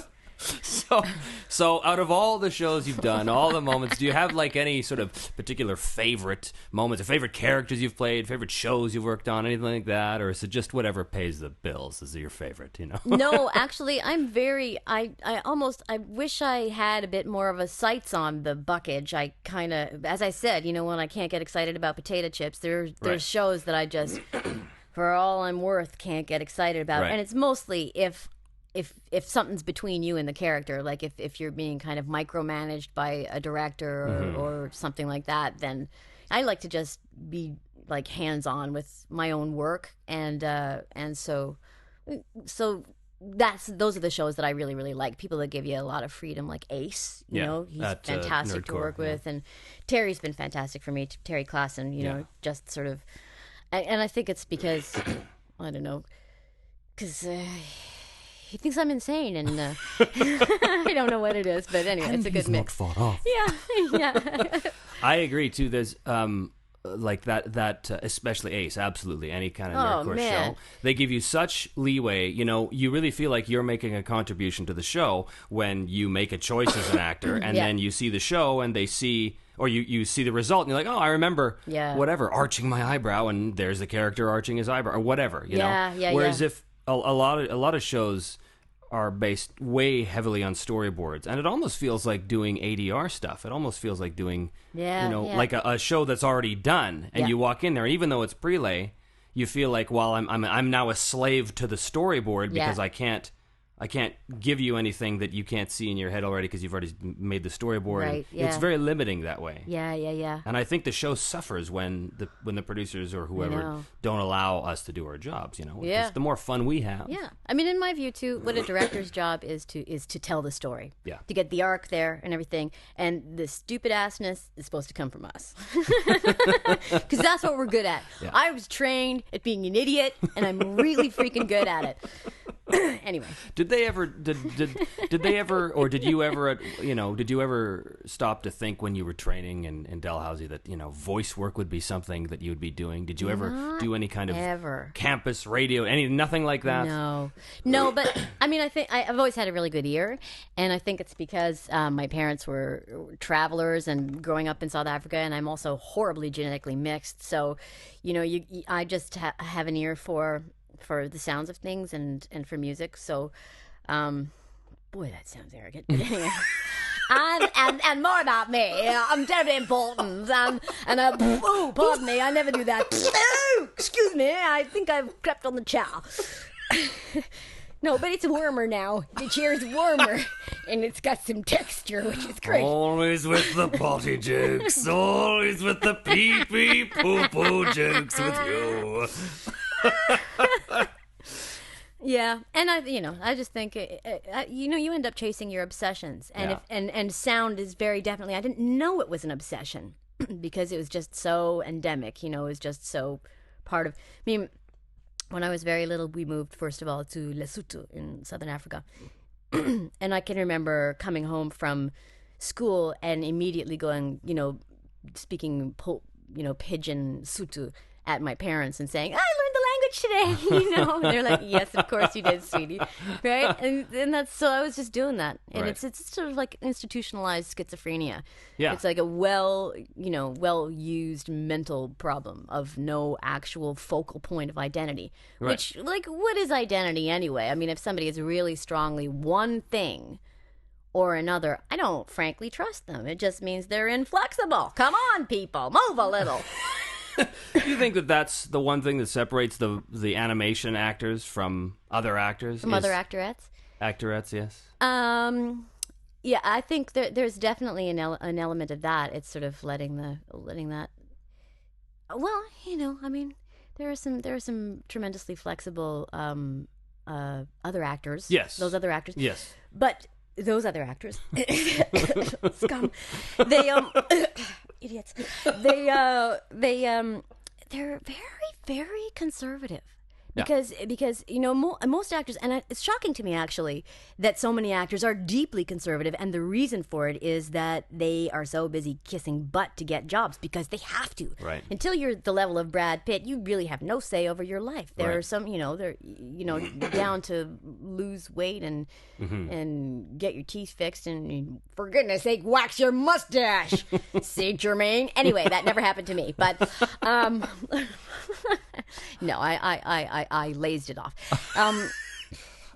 So out of all the shows you've done, all the moments, do you have like any sort of particular favorite moments or favorite characters you've played, favorite shows you've worked on, anything like that? Or is it just whatever pays the bills is your favorite, you know? No, actually, I wish I had a bit more of a sights on the buckage. I kind of, as I said, you know, when I can't get excited about potato chips, there's Right. shows that I just, for all I'm worth, can't get excited about. Right. And it's mostly if something's between you and the character, like if you're being kind of micromanaged by a director or something like that, then I like to just be like hands-on with my own work, and so those are the shows that I really, really like. People that give you a lot of freedom, like Ace, you know, he's at, fantastic to Nerdcore, work with, and Terry's been fantastic for me, Terry Klassen, you know, just sort of, and I think it's because, I don't know, because he thinks I'm insane, and I don't know what it is, but anyway, it's a good mix. Not far off. Yeah. I agree too. There's like that especially Ace, absolutely any kind of nerdcore show. They give you such leeway. You know, you really feel like you're making a contribution to the show when you make a choice as an actor, and then you see the show and they see. Or you see the result and you're like, oh, I remember whatever, arching my eyebrow, and there's the character arching his eyebrow, or whatever, you know. Whereas if a lot of shows are based way heavily on storyboards, and it almost feels like doing ADR stuff. It almost feels like doing, like a show that's already done, and you walk in there, and even though it's prelay, you feel like, well, I'm now a slave to the storyboard because I can't give you anything that you can't see in your head already because you've already made the storyboard. Right, It's very limiting that way. Yeah. And I think the show suffers when the producers or whoever don't allow us to do our jobs. You know, just the more fun we have. Yeah, I mean, in my view, too, what a director's job is to tell the story. Yeah. To get the arc there and everything, and the stupid assness is supposed to come from us, because that's what we're good at. Yeah. I was trained at being an idiot, and I'm really freaking good at it. Anyway, did you ever stop to think when you were training in Dalhousie that, you know, voice work would be something that you would be doing? Did you ever do any kind of campus radio, nothing like that? No, but I mean, I think I've always had a really good ear, and I think it's because my parents were travelers and growing up in South Africa, and I'm also horribly genetically mixed, so you know, I just have an ear for the sounds of things and for music. So, boy, that sounds arrogant. But anyway, and more about me. I'm very important. Pardon me, I never do that. Excuse me, I think I've crept on the chow. No, but it's warmer now. The chair's warmer, and it's got some texture, which is great. Always with the potty jokes. Always with the pee-pee poo-poo jokes with you. Yeah, and I just think, you end up chasing your obsessions, and and sound is very definitely. I didn't know it was an obsession because it was just so endemic. You know, it was just so part of. I mean, when I was very little, we moved first of all to Lesotho in Southern Africa, and I can remember coming home from school and immediately going, speaking, pidgin Sotho at my parents and saying, I learned the language today, And they're like, yes, of course you did, sweetie, right? And that's, so I was just doing that. And it's sort of like institutionalized schizophrenia. Yeah. It's like a well-used mental problem of no actual focal point of identity. Right. Which, like, what is identity anyway? I mean, if somebody is really strongly one thing or another, I don't frankly trust them. It just means they're inflexible. Come on, people, move a little. Do you think that that's the one thing that separates the animation actors from other actors? From other actorettes? Actorettes, yes. Yeah, I think there's definitely an element of that. It's sort of letting that. Well, I mean, there are some tremendously flexible other actors. Yes. Those other actors. Yes. But those other actors, scum, they idiots. They very, very conservative. Yeah. Because most actors, and it's shocking to me actually that so many actors are deeply conservative, and the reason for it is that they are so busy kissing butt to get jobs because they have to. Right. Until you're the level of Brad Pitt, you really have no say over your life. There Right. are some, they're down to lose weight and get your teeth fixed and for goodness sake wax your mustache. See, Germain. Anyway, that never happened to me, but no, I lazed it off. I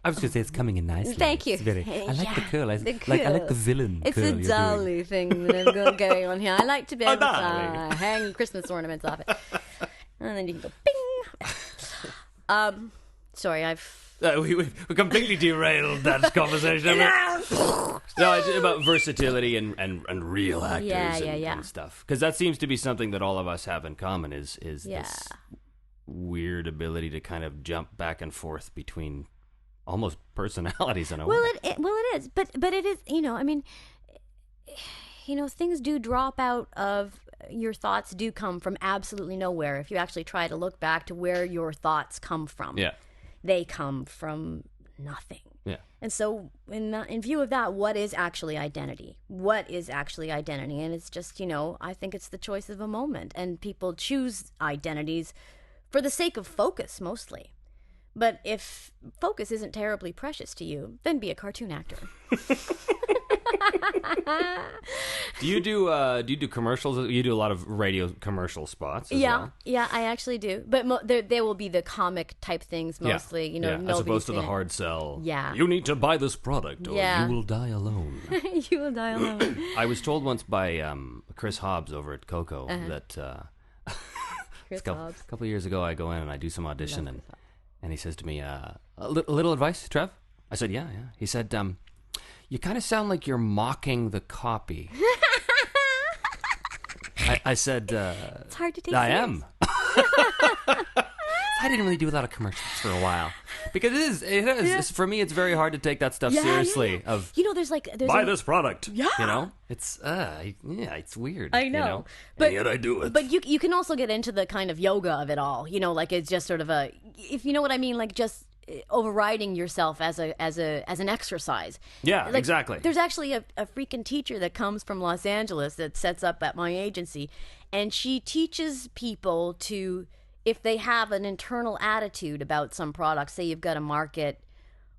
was going to say it's coming in nicely. Thank you. It's I like the curl. I like the villain It's curl a you're dolly doing. thing that I've got going on here. I like to be able to dolly. hang Christmas ornaments off it. And then you can go bing. Sorry, we completely derailed that conversation. No, it's about versatility and real actors and stuff. Because that seems to be something that all of us have in common is this weird ability to kind of jump back and forth between almost personalities in a way. It is. But it is, things do drop out of your thoughts do come from absolutely nowhere. If you actually try to look back to where your thoughts come from. Yeah. They come from nothing. Yeah. And so in view of that, what is actually identity? What is actually identity? And it's just, I think it's the choice of a moment. And people choose identities for the sake of focus, mostly. But if focus isn't terribly precious to you, then be a cartoon actor. Do you do commercials? You do a lot of radio commercial spots as well. Yeah, I actually do. But there will be the comic type things mostly. As opposed to the hard sell. Yeah. You need to buy this product or you will die alone. You will die alone. I was told once by Chris Hobbs over at Coco that Chris Hobbs. A couple of years ago I go in and I do some audition and he says to me, a little advice, Trev? I said, yeah. He said, you kind of sound like you're mocking the copy. I said, it's hard to take I serious. am. I didn't really do a lot of commercials for a while. Because it is. Yeah. For me, it's very hard to take that stuff seriously. Yeah. Of there's buy this product. Yeah. It's it's weird. I know. But and yet I do it. But you can also get into the kind of yoga of it all. It's just sort of if you know what I mean, like just overriding yourself as an exercise. Yeah, exactly. There's actually a freaking teacher that comes from Los Angeles that sets up at my agency, and she teaches people to, if they have an internal attitude about some product, say you've got to market,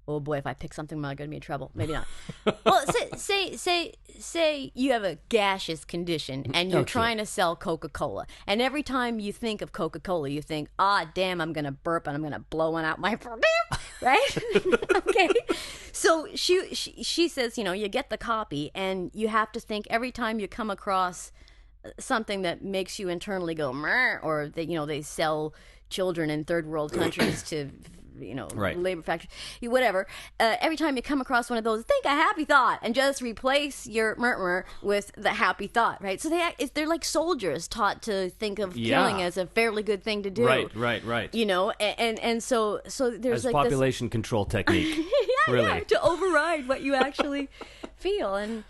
oh boy, if I pick something, am I going to be in trouble? Maybe not. Well, say you have a gaseous condition and you're trying to sell Coca-Cola, and every time you think of Coca-Cola, you think, damn, I'm going to burp and I'm going to blow one out my right? Okay. So she says, you get the copy, and you have to think every time you come across something that makes you internally go, meh, or that they sell children in third world countries to labor factory, whatever. Every time you come across one of those, think a happy thought and just replace your murmur with the happy thought, right? So they're like soldiers taught to think of killing as a fairly good thing to do. Right. And so there's as like population control technique. Really. to override what you actually feel. And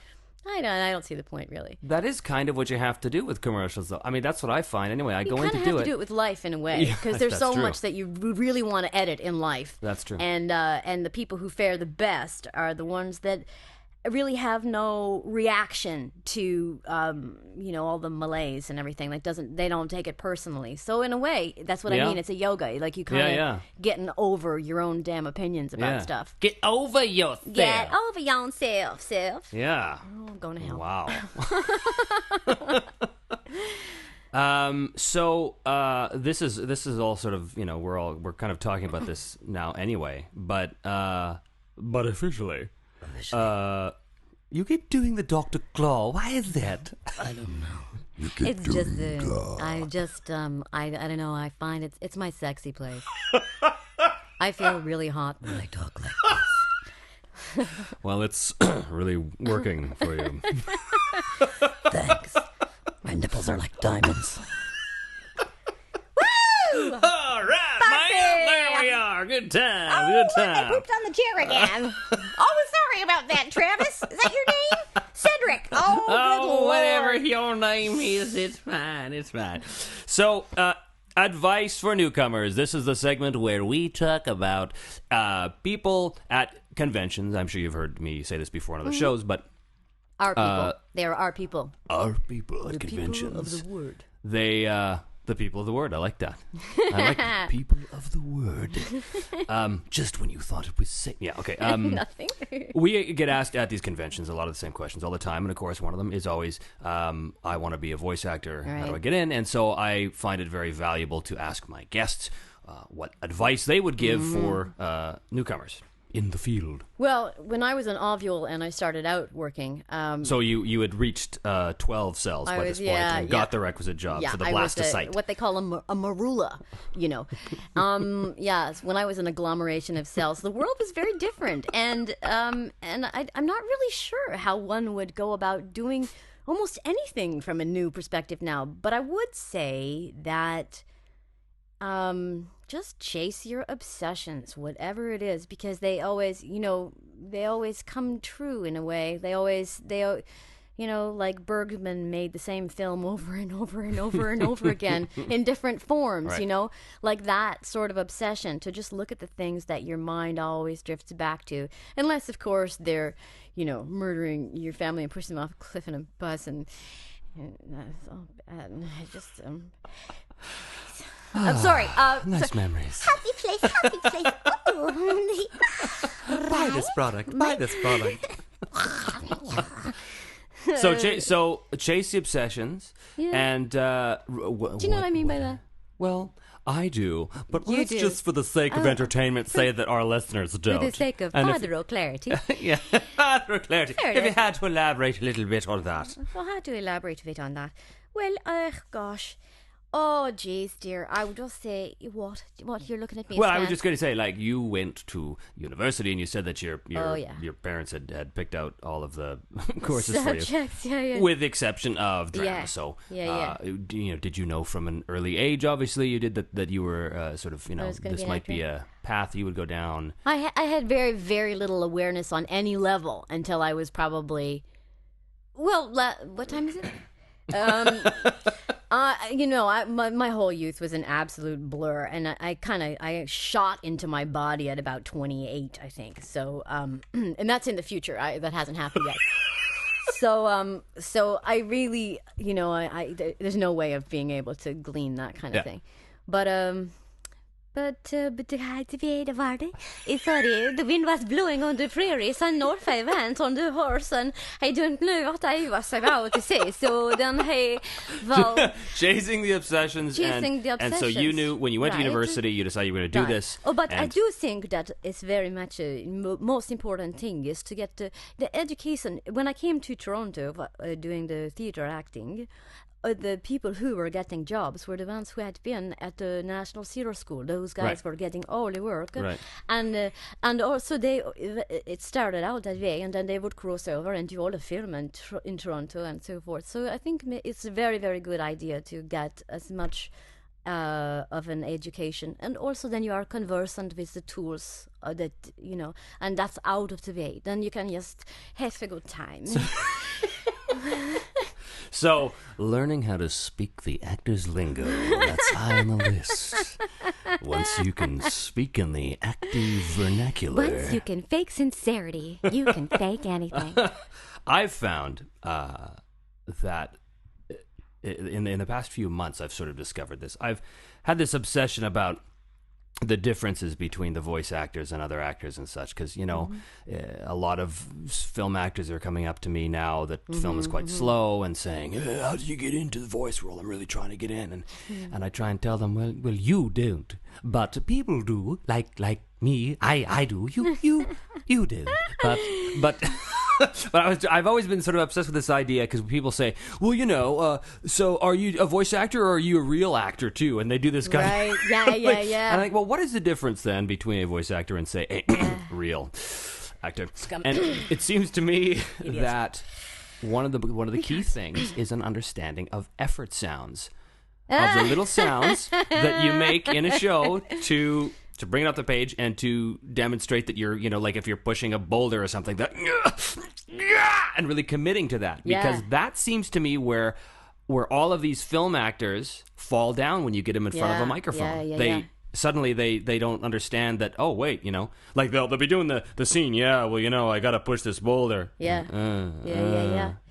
I don't see the point, really. That is kind of what you have to do with commercials, though. I mean, that's what I find. Anyway, I go in to do it. You kind of have to do it with life in a way, because there's so much that you really want to edit in life. That's true. And the people who fare the best are the ones that really have no reaction to all the malaise and everything. They don't take it personally. So in a way, that's what I mean. It's a yoga. Like you kind of getting over your own damn opinions about stuff. Get over yourself. Get over your own self. Yeah. Oh, I'm going to hell. Wow. So this is all sort of we're kind of talking about this now anyway, but officially. You keep doing the Dr. Claw. Why is that? I don't know. You keep It's just I don't know. I find it's my sexy place. I feel really hot when I talk like this. Well, it's really working for you. Thanks. My nipples are like diamonds. All right, man. There we are. Good time. Good time. I pooped on the chair again. Sorry about that, Travis. Is that your name? Cedric. Oh, whatever your name is, it's fine. It's fine. So, Advice for newcomers. This is the segment where we talk about people at conventions. I'm sure you've heard me say this before on other shows, but our people. They are our people. Our people at conventions. People of the word. The people of the word. I like that. I like people of the word. Just when you thought it was safe. Yeah, okay. Nothing. We get asked at these conventions a lot of the same questions all the time. And, of course, one of them is always, I want to be a voice actor. Right. How do I get in? And so I find it very valuable to ask my guests what advice they would give for newcomers in the field. Well, when I was an ovule and I started out working... so you had reached 12 cells by this point and got the requisite job for the blastocyte. What they call a marula, you know. Yes, when I was an agglomeration of cells, the world was very different. And I'm not really sure how one would go about doing almost anything from a new perspective now. But I would say that... just chase your obsessions, whatever it is, because they always come true in a way. Like Bergman made the same film over and over and over and over again in different forms, right. Like that sort of obsession to just look at the things that your mind always drifts back to. Unless, of course, they're, murdering your family and pushing them off a cliff in a bus and that's all bad. And I just, I'm sorry. Nice memories. Happy place. Oh. Buy this product. Buy this product. So chase the obsessions. Yeah. And do you know what I mean by that? Well, I do, but let's just for the sake of entertainment say that our listeners don't. For the sake of further clarity. Yeah, further clarity. If you had to elaborate a little bit on that. If I had to elaborate a bit on that. Well, gosh. Oh, jeez, dear. I would just say, what? You're looking at me. Well, I was just going to say, like, you went to university and you said that your parents had picked out all of the courses subjects, for you. With the exception of drama. Yeah. So, yeah. Did you know from an early age, obviously, you did that you were sort of, this might be a path you would go down? I had very, very little awareness on any level until I was probably, what time is it? My whole youth was an absolute blur, and I shot into my body at about 28, I think. So, and that's in the future. That hasn't happened yet. So I really, there's no way of being able to glean that kind of thing. But sorry, the wind was blowing on the prairies and north I went on the horse and I don't know what I was about to say. So then chasing the obsessions. And so you knew when you went to university, you decided you were going to do this. Oh, but I do think that it's very much a most important thing is to get the education. When I came to Toronto doing the theatre acting, the people who were getting jobs were the ones who had been at the National Theatre School. Those guys were getting all the work, and also it started out that way, and then they would cross over and do all the film in Toronto and so forth. So I think it's a very, very good idea to get as much of an education, and also then you are conversant with the tools that and that's out of the way. Then you can just have a good time. So, learning how to speak the actor's lingo, that's high on the list. Once you can speak in the active vernacular. Once you can fake sincerity, you can fake anything. I've found that in the past few months, I've sort of discovered this. I've had this obsession about the differences between the voice actors and other actors and such, because a lot of film actors are coming up to me now that film is quite slow and saying, how did you get into the voice role? I'm really trying to get in, and I try and tell them, well you don't, but people do, like me. I do. You do, but but I've always been sort of obsessed with this idea, because people say, well, so are you a voice actor or are you a real actor too? And they do this kind of... Yeah. And I'm like, well, what is the difference then between a voice actor and, say, a real actor? And it seems to me that one of the key things is an understanding of effort sounds, of the little sounds that you make in a show to bring it off the page and to demonstrate that you're, like if you're pushing a boulder or something, that and really committing to that, because that seems to me where where all of these film actors fall down when you get them in front of a microphone. Suddenly they don't understand that, oh, wait, like they'll be doing the scene. Yeah, well, I got to push this boulder. Yeah.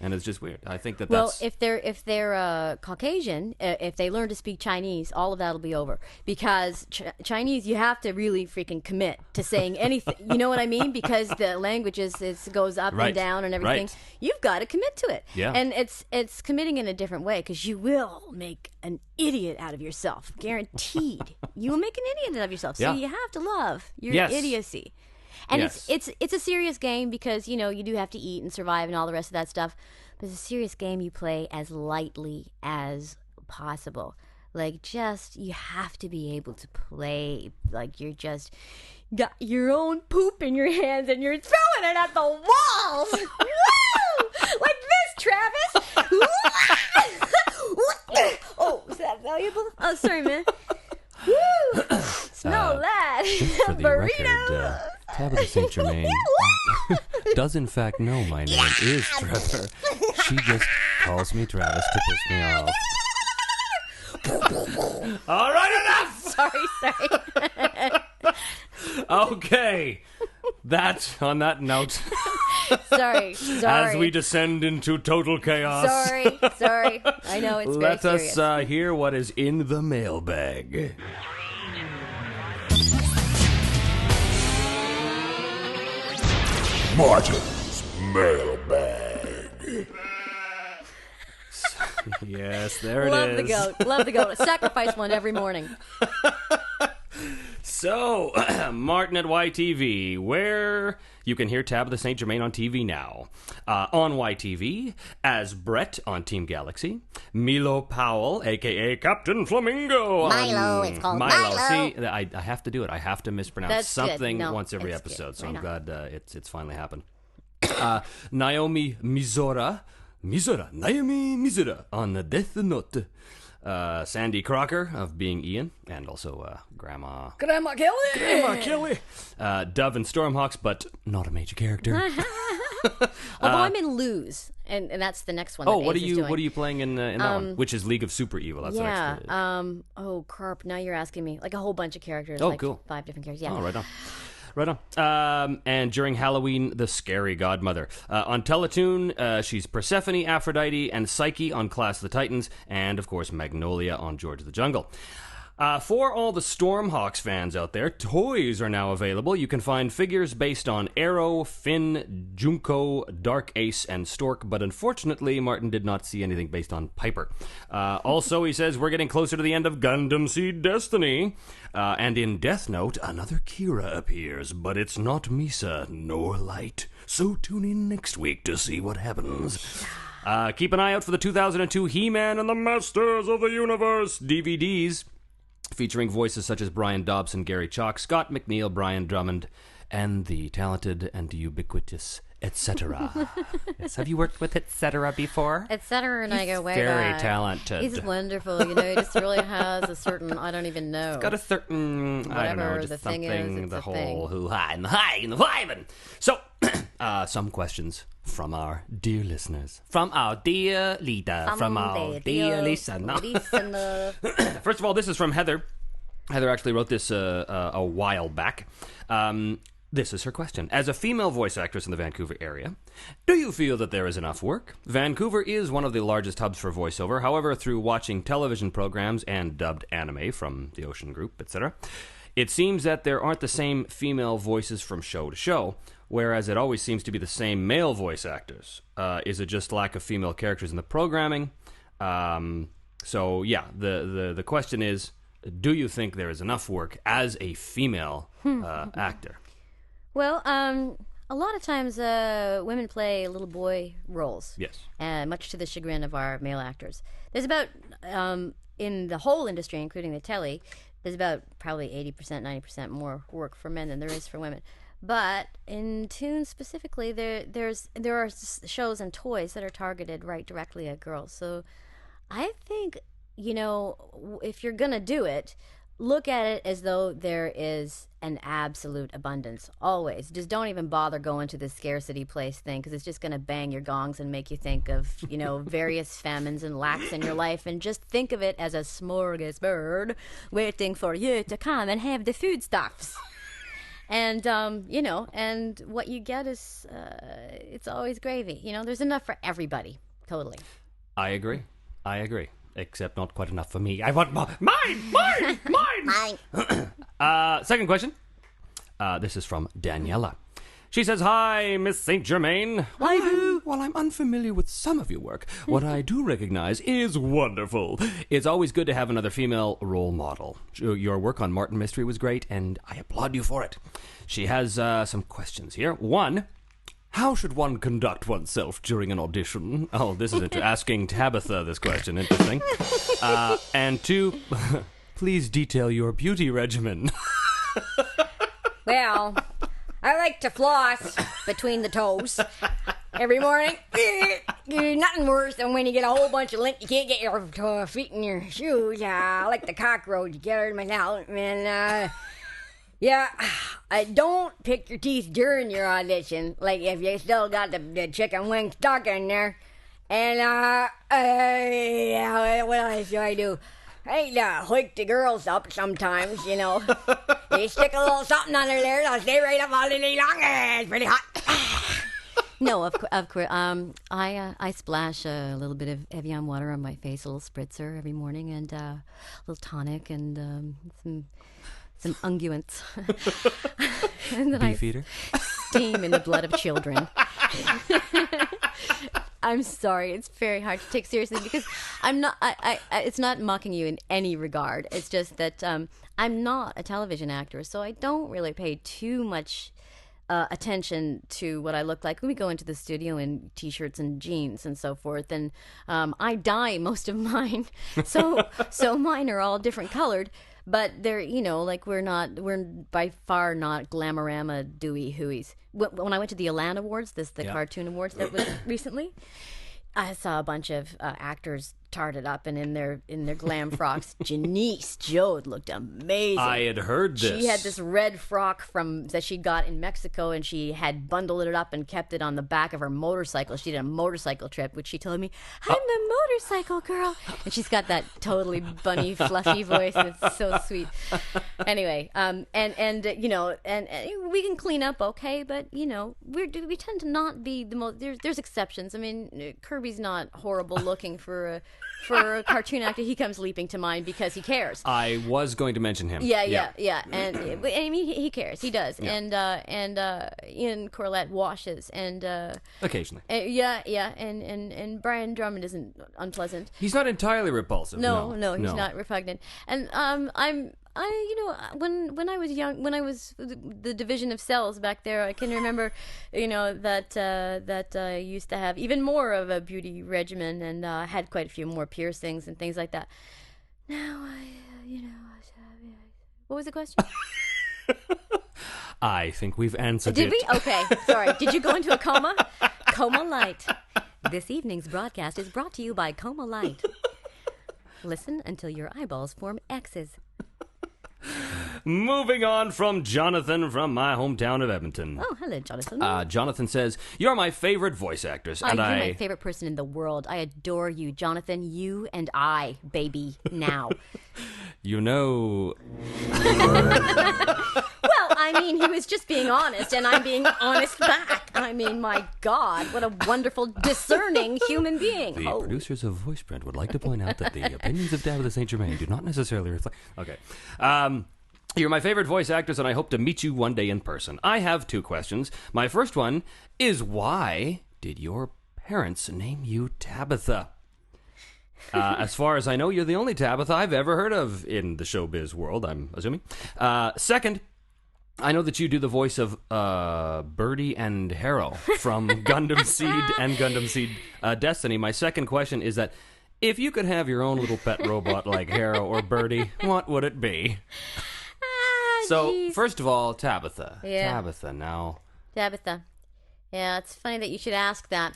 And it's just weird. I think that's... Well, if they're Caucasian, if they learn to speak Chinese, all of that'll be over. Because Chinese, you have to really freaking commit to saying anything. You know what I mean? Because the language goes up and down and everything. Right. You've got to commit to it. Yeah. And it's committing in a different way, because you will make an idiot out of yourself. Guaranteed. You will make an idiot out of yourself. So you have to love your idiocy. And it's a serious game, because you do have to eat and survive and all the rest of that stuff. But it's a serious game you play as lightly as possible. Like, you have to be able to play like you're just got your own poop in your hands and you're throwing it at the walls. Woo! Like this, Travis. Oh, is that valuable? Oh, sorry, man. Woo! Smell that. Just for the burrito. record, Tabitha St. Germain does in fact know my name is Trevor. She just calls me Travis to piss me off. All right, enough! Sorry. Okay. On that note. Sorry. As we descend into total chaos. Sorry. I know it's very serious. Let us hear what is in the mailbag. Martin's mailbag. Yes, there Love it the is. goat. Love the goat. Sacrifice one every morning. So, Martin at YTV, where you can hear Tabitha St. Germain on TV now. On YTV, as Brett on Team Galaxy. Milo Powell, a.k.a. Captain Flamingo. Milo, it's called Milo. See, I have to do it. I have to mispronounce That's something good. No, once every it's episode. good. So Right I'm on. glad it's finally happened. Naomi Naomi Mizora on the Death Note. Sandy Crocker of Being Ian, and also Grandma Kelly. Dove and Stormhawks, but not a major character. Although I'm in Lose, and that's the next one. Oh, that what are Ace is doing. you playing in that one? Which is League of Super Evil. That's the next. Oh, crap! Now you're asking me. Like a whole bunch of characters. Oh, like cool. 5 different characters. Yeah. Oh, right on. And during Halloween, the Scary Godmother. On Teletoon, she's Persephone, Aphrodite, and Psyche on Class of the Titans, and, of course, Magnolia on George of the Jungle. For all the Stormhawks fans out there, toys are now available. You can find figures based on Arrow, Finn, Junko, Dark Ace, and Stork, but unfortunately, Martin did not see anything based on Piper. Also, he says, we're getting closer to the end of Gundam Seed Destiny. And in Death Note, another Kira appears, but it's not Misa nor Light. So tune in next week to see what happens. Keep an eye out for the 2002 He-Man and the Masters of the Universe DVDs, featuring voices such as Brian Dobson, Gary Chalk, Scott McNeil, Brian Drummond, and the talented and ubiquitous etc. Yes, have you worked with etc. before? Etc. and I go way very back. talented. He's wonderful. He just really has a certain, I don't even know. It's got a certain, I don't know, Whatever just the thing something, is, it's the a whole thing. hoo-ha and the high and the vibing. So, some questions from our dear listeners. From our dear leader. From our dear listener. First of all, this is from Heather. Heather actually wrote this a while back. This is her question. As a female voice actress in the Vancouver area, do you feel that there is enough work? Vancouver is one of the largest hubs for voiceover. However, through watching television programs and dubbed anime from the Ocean Group, etc., it seems that there aren't the same female voices from show to show, whereas it always seems to be the same male voice actors. Is it just lack of female characters in the programming? So, yeah, the question is, do you think there is enough work as a female actor? Well, a lot of times women play little boy roles. Yes. Much to the chagrin of our male actors. There's about, in the whole industry, including the telly, there's about probably 80%, 90% more work for men than there is for women. But in Toon specifically, there are shows and toys that are targeted right directly at girls. So I think, if you're going to do it, look at it as though there is an absolute abundance. Always. Just don't even bother going to the scarcity place thing, because it's just going to bang your gongs and make you think of, various famines and lacks in your life. And just think of it as a smorgasbord waiting for you to come and have the foodstuffs. And, and what you get is, it's always gravy. There's enough for everybody. Totally. I agree. Except not quite enough for me. I want more. Mine! Second question. This is from Daniela. She says, "Hi, Miss St. Germain. While I'm unfamiliar with some of your work, what I do recognize is wonderful. It's always good to have another female role model. Your work on Martin Mystery was great, and I applaud you for it." She has some questions here. 1, how should one conduct oneself during an audition? Oh, this is asking Tabitha this question. Interesting. And 2, please detail your beauty regimen. Well, I like to floss between the toes every morning. Nothing worse than when you get a whole bunch of lint. You can't get your feet in your shoes. I like the cockroach. You get her in my mouth. And, don't pick your teeth during your audition. Like if you still got the chicken wing stuck in there. And, what else do I do? I hoik the girls up sometimes, They stick a little something under there, they'll stay right up all day long. It's pretty hot. No, of course. I splash a little bit of Evian water on my face, a little spritzer every morning, and a little tonic and some unguents. And then Beef eater? Steam in the blood of children. I'm sorry, it's very hard to take seriously because I'm not. It's not mocking you in any regard. It's just that I'm not a television actor, so I don't really pay too much attention to what I look like when we go into the studio in t-shirts and jeans and so forth. And I dye most of mine, so mine are all different colored. But they're, we're by far not Glamorama Dewey Hooies. When I went to the Atlanta Awards, the cartoon awards that was recently, I saw a bunch of actors tarted up and in their glam frocks. Janice Jode looked amazing. I had heard this. She had this red frock that she got in Mexico, and she had bundled it up and kept it on the back of her motorcycle. She did a motorcycle trip, which she told me, "I'm the motorcycle girl," and she's got that totally bunny, fluffy voice. It's so sweet. Anyway, and we can clean up okay, but we tend to not be the most. There's exceptions. I mean, Kirby's not horrible looking for a cartoon actor. He comes leaping to mind because he cares. I was going to mention him. Yeah. And I mean, he cares. He does. Yeah. And Ian Corlett washes and occasionally. And Brian Drummond isn't unpleasant. He's not entirely repulsive. No, he's not repugnant. And when I was young, when I was the division of cells back there, I can remember, that I used to have even more of a beauty regimen and had quite a few more piercings and things like that. Now what was the question? I think we've answered Did it. we? Okay, sorry. Did you go into a coma? Coma Light. This evening's broadcast is brought to you by Coma Light. Listen until your eyeballs form X's. Moving on from Jonathan from my hometown of Edmonton. Oh, hello, Jonathan. Jonathan says, "You're my favorite voice actress." You're my favorite person in the world. I adore you, Jonathan. You and I, baby, now. Well, I mean, he was just being honest, and I'm being honest back. I mean, my God, what a wonderful, discerning human being. The producers of Voiceprint would like to point out that the opinions of Tabitha St. Germain do not necessarily reflect... Okay. You're my favorite voice actress, and I hope to meet you one day in person. I have 2 questions. My first one is, why did your parents name you Tabitha? As far as I know, you're the only Tabitha I've ever heard of in the showbiz world, I'm assuming. Second, I know that you do the voice of Birdie and Harrow from Gundam Seed and Gundam Seed Destiny. My second question is that if you could have your own little pet robot like Harrow or Birdie, what would it be? So, first of all, Tabitha. Yeah. Tabitha, now. Tabitha. Yeah, it's funny that you should ask that.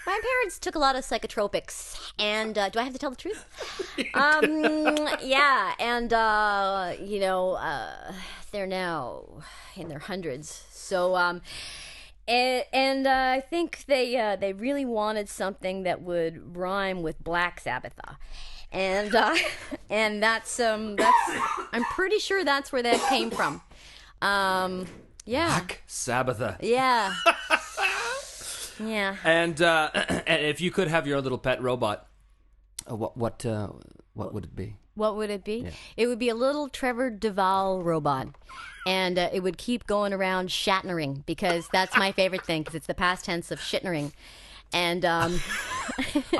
My parents took a lot of psychotropics, and do I have to tell the truth? Yeah, and they're now in their hundreds. So, and I think they really wanted something that would rhyme with Black Sabbatha, and that's I'm pretty sure that's where that came from. Yeah. Black Sabbatha. Yeah. Yeah. And if you could have your own little pet robot, what would it be? What would it be? Yeah. It would be a little Trevor Devall robot. And it would keep going around shatnering, because that's my favorite thing, because it's the past tense of shitnering. And I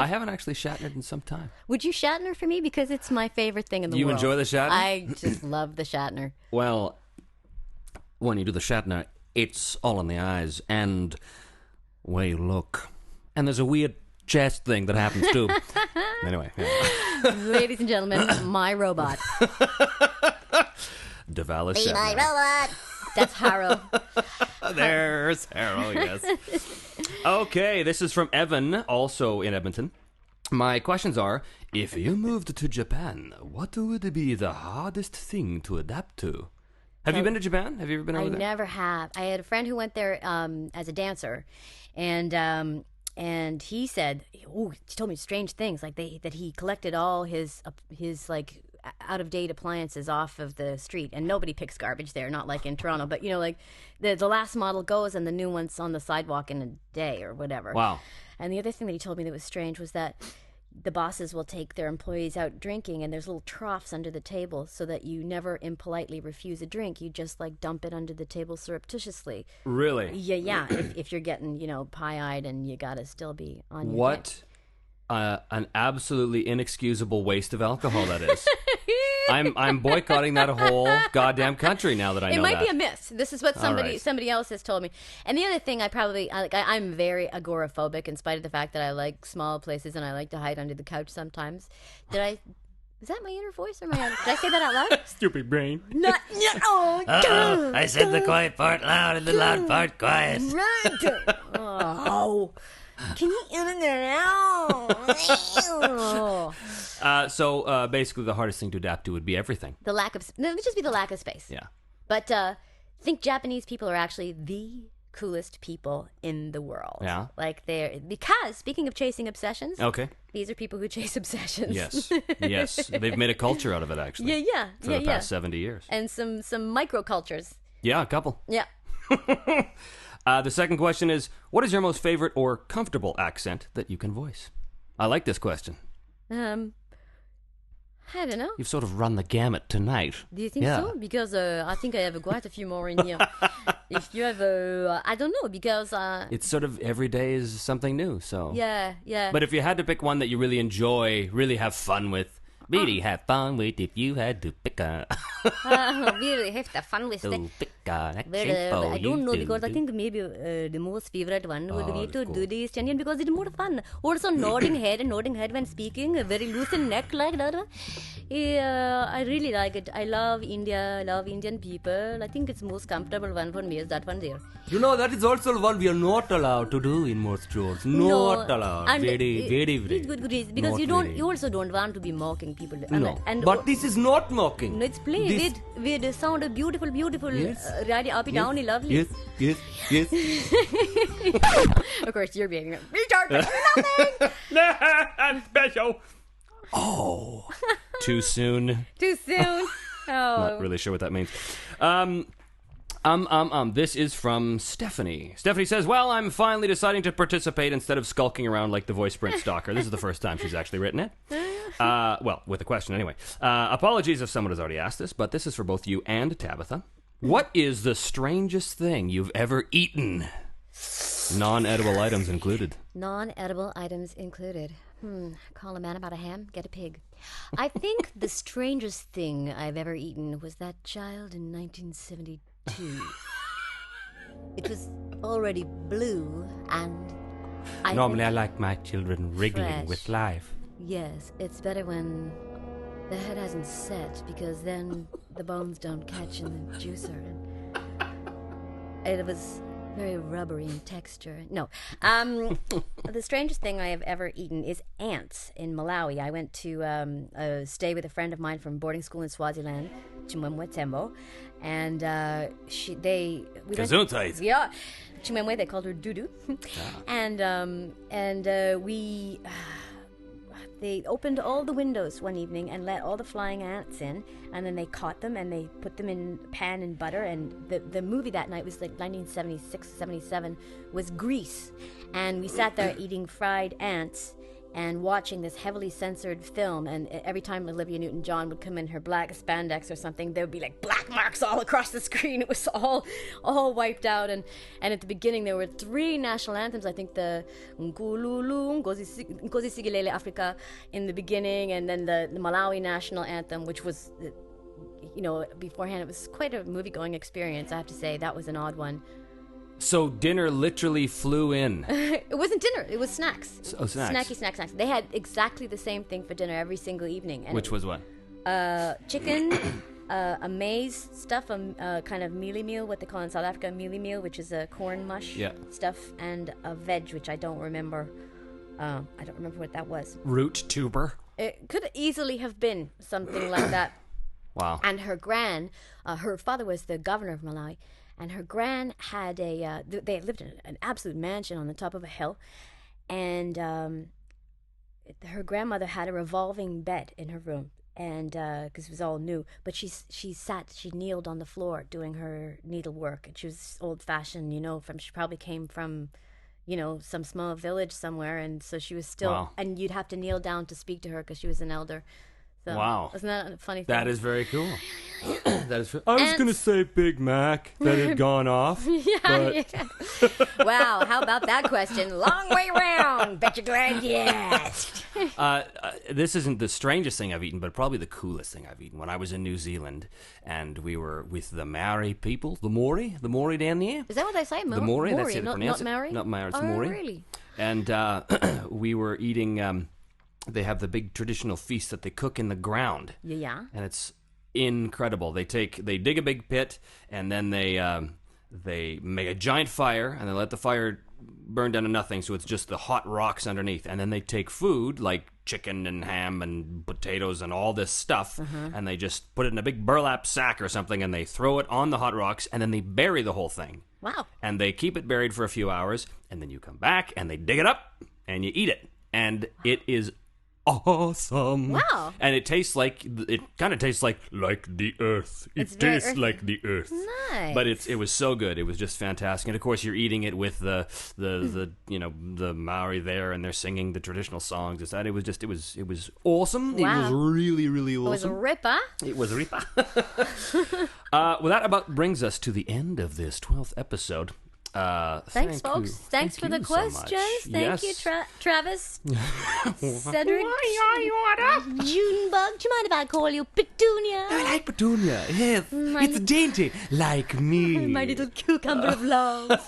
haven't actually shatnered in some time. Would you Shatner for me? Because it's my favorite thing in the world. You enjoy the Shatner? I just love the Shatner. Well, when you do the Shatner, it's all in the eyes and where you look. And there's a weird chest thing that happens too. Anyway. Yeah. Ladies and gentlemen, my robot. Devall is Be my Shatner. robot. That's Harrow. There's Harrow, yes. Okay, this is from Evan, also in Edmonton. My questions are, if you moved to Japan, what would be the hardest thing to adapt to? Have you been to Japan? Have you ever been over there? I never have. I had a friend who went there as a dancer, and he said, he told me strange things, like that he collected all his like out-of-date appliances off of the street, and nobody picks garbage there, not like in Toronto, but like the last model goes and the new one's on the sidewalk in a day or whatever. Wow. And the other thing that he told me that was strange was that the bosses will take their employees out drinking, and there's little troughs under the table so that you never impolitely refuse a drink. You just like dump it under the table surreptitiously. Really? Yeah. if you're getting pie-eyed and you gotta still be on your What game. an absolutely inexcusable waste of alcohol that is. I'm boycotting that whole goddamn country now that I know It might that. be a myth. This is what All somebody else has told me. And the other thing I'm very agoraphobic, in spite of the fact that I like small places and I like to hide under the couch sometimes. Is that my inner voice or my outer? Did I say that out loud? Stupid brain. No. Uh-oh. I said the quiet part loud and the loud part quiet. Right. Oh. Can you edit that out? So basically the hardest thing to adapt to would be everything. It would just be the lack of space. Yeah. But I think Japanese people are actually the coolest people in the world. Yeah. Because speaking of chasing obsessions, Okay. these are people who chase obsessions. Yes. They've made a culture out of it, actually. Yeah. For the past 70 years. And some microcultures. Yeah, a couple. Yeah. The second question is, what is your most favorite or comfortable accent that you can voice? I like this question. I don't know. You've sort of run the gamut tonight. Do you think so? Because I think I have quite a few more in here. If you have I don't know, because It's sort of every day is something new, so. Yeah. But if you had to pick one that you really enjoy, really have fun with, really have fun with, if you had to pick a... really have the fun with to pick an accent Well, for I don't know, you because to I do. think maybe the most favorite one would be to cool. do the East Indian, because it's more fun. Also nodding head when speaking, a very loose neck like that. I really like it. I love India. I love Indian people. I think it's most comfortable one for me is that one there. You know, that is also one we are not allowed to do in most shows. Not allowed. And Very, very, very. it's good, because not you also don't want to be mocking people. No, but this is not mocking. No, it's played with the sound of beautiful, Yes. radio up and down, lovely. Yes. Of course, you're being retarded. Nothing. I'm special. Oh, too soon. Too soon. Oh. Not really sure what that means. This is from Stephanie. Stephanie says, well, I'm finally deciding to participate instead of skulking around like the Voiceprint stalker. This is the first time she's actually written it. Well, with a question anyway. Apologies if someone has already asked this, but this is for both you and Tabitha. What is the strangest thing you've ever eaten? Non-edible items included. Non-edible items included. Call a man about a ham, get a pig. I think the strangest thing I've ever eaten was that child in 1972. It was already blue, and I like my children wriggling Fresh. with life. Yes, it's better when the head hasn't set, because then the bones don't catch in the juicer. And it was very rubbery in texture. No. The strangest thing I have ever eaten is ants in Malawi. I went to stay with a friend of mine from boarding school in Swaziland, Chimwemwe Tembo, and Gesundheit. Yeah, Chimwemwe, they called her Dudu. They opened all the windows one evening and let all the flying ants in, and then they caught them and they put them in a pan and butter. And the movie that night was like 1976, 77, was Grease. And we sat there eating fried ants and watching this heavily censored film. And every time Olivia Newton-John would come in her black spandex or something, there would be like black marks all across the screen. It was all wiped out. And at the beginning, there were 3 national anthems. I think the Nkululu, Nkosi Sigilele Africa in the beginning, and then the Malawi national anthem, which was, beforehand, it was quite a movie-going experience, I have to say. That was an odd one. So dinner literally flew in. It wasn't dinner. It was snacks. Oh, snacks. Snacks. They had exactly the same thing for dinner every single evening. And which was what? Chicken, a maize stuff, a kind of mealie meal, what they call in South Africa a mealie meal, which is a corn mush stuff, and a veg, which I don't remember. I don't remember what that was. Root tuber? It could easily have been something like that. Wow. And her her father was the governor of Malawi. And her gran had they lived in an absolute mansion on the top of a hill. And her grandmother had a revolving bed in her room. And because it was all new. But she kneeled on the floor doing her needlework. And she was old-fashioned, she probably came from, some small village somewhere. And so she was still, wow. And you'd have to kneel down to speak to her because she was an elder. So, wow. Isn't that a funny thing? That is very cool. I was going to say Big Mac that had gone off. Yeah. Wow, how about that question? Long way round. Bet you're glad you asked. This isn't the strangest thing I've eaten, but probably the coolest thing I've eaten. When I was in New Zealand, and we were with the Maori people, the Maori down there. Is that what they say? The Maori, that's it. Not Maori? Not Maori, it's oh, Maori. Really? And we were eating... they have the big traditional feast that they cook in the ground. Yeah. And it's incredible. They dig a big pit, and then they make a giant fire, and they let the fire burn down to nothing, so it's just the hot rocks underneath. And then they take food, like chicken and ham and potatoes and all this stuff, and they just put it in a big burlap sack or something, and they throw it on the hot rocks, and then they bury the whole thing. Wow. And they keep it buried for a few hours, and then you come back, and they dig it up, and you eat it. And it is awesome. Wow. And it kind of tastes like the earth. It tastes like the earth. Nice. But it was so good. It was just fantastic. And of course you're eating it with the Maori there, and they're singing the traditional songs. It was awesome. Wow. It was really, really awesome. It was a ripper. It was a ripper. Well, that about brings us to the end of this 12th episode. Thanks, folks. Thanks for the questions. Thank you, Travis. Cedric. Junebug. Do you mind if I call you Petunia? I like Petunia. Yes, it's dainty, like me. My little cucumber of love.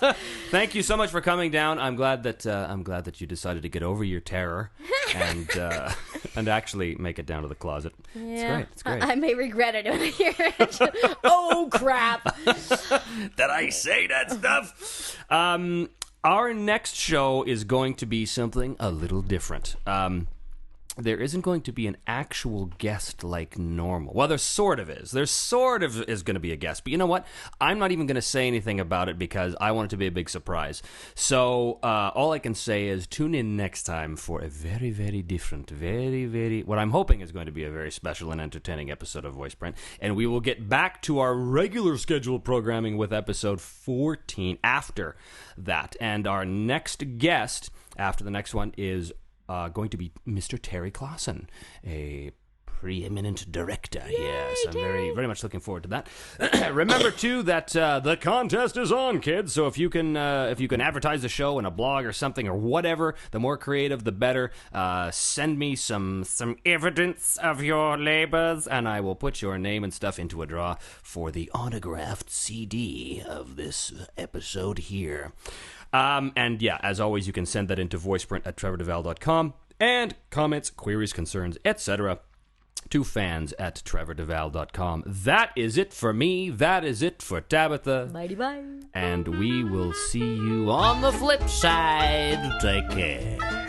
Thank you so much for coming down. I'm glad that you decided to get over your terror and actually make it down to the closet. Yeah. It's great. I may regret it when I hear it. Oh crap! Did I say that stuff? Our next show is going to be something a little different. There isn't going to be an actual guest like normal. Well, there sort of is. There sort of is going to be a guest. But you know what? I'm not even going to say anything about it because I want it to be a big surprise. So all I can say is tune in next time for a very, very different, what I'm hoping is going to be a very special and entertaining episode of Voiceprint. And we will get back to our regular scheduled programming with episode 14 after that. And our next guest after the next one is going to be Mr. Terry Clausen, a preeminent director. Yay, yes, I'm Terry. very, very much looking forward to that. Remember too that the contest is on, kids. So if you can advertise the show in a blog or something or whatever, the more creative, the better. Send me some evidence of your labors, and I will put your name and stuff into a draw for the autographed CD of this episode here. And yeah, as always, you can send that into voiceprint@trevordevall.com, and comments, queries, concerns, etc. to fans at TrevorDevall.com. That is it for me. That is it for Tabitha. Mighty bye. And we will see you on the flip side. Take care.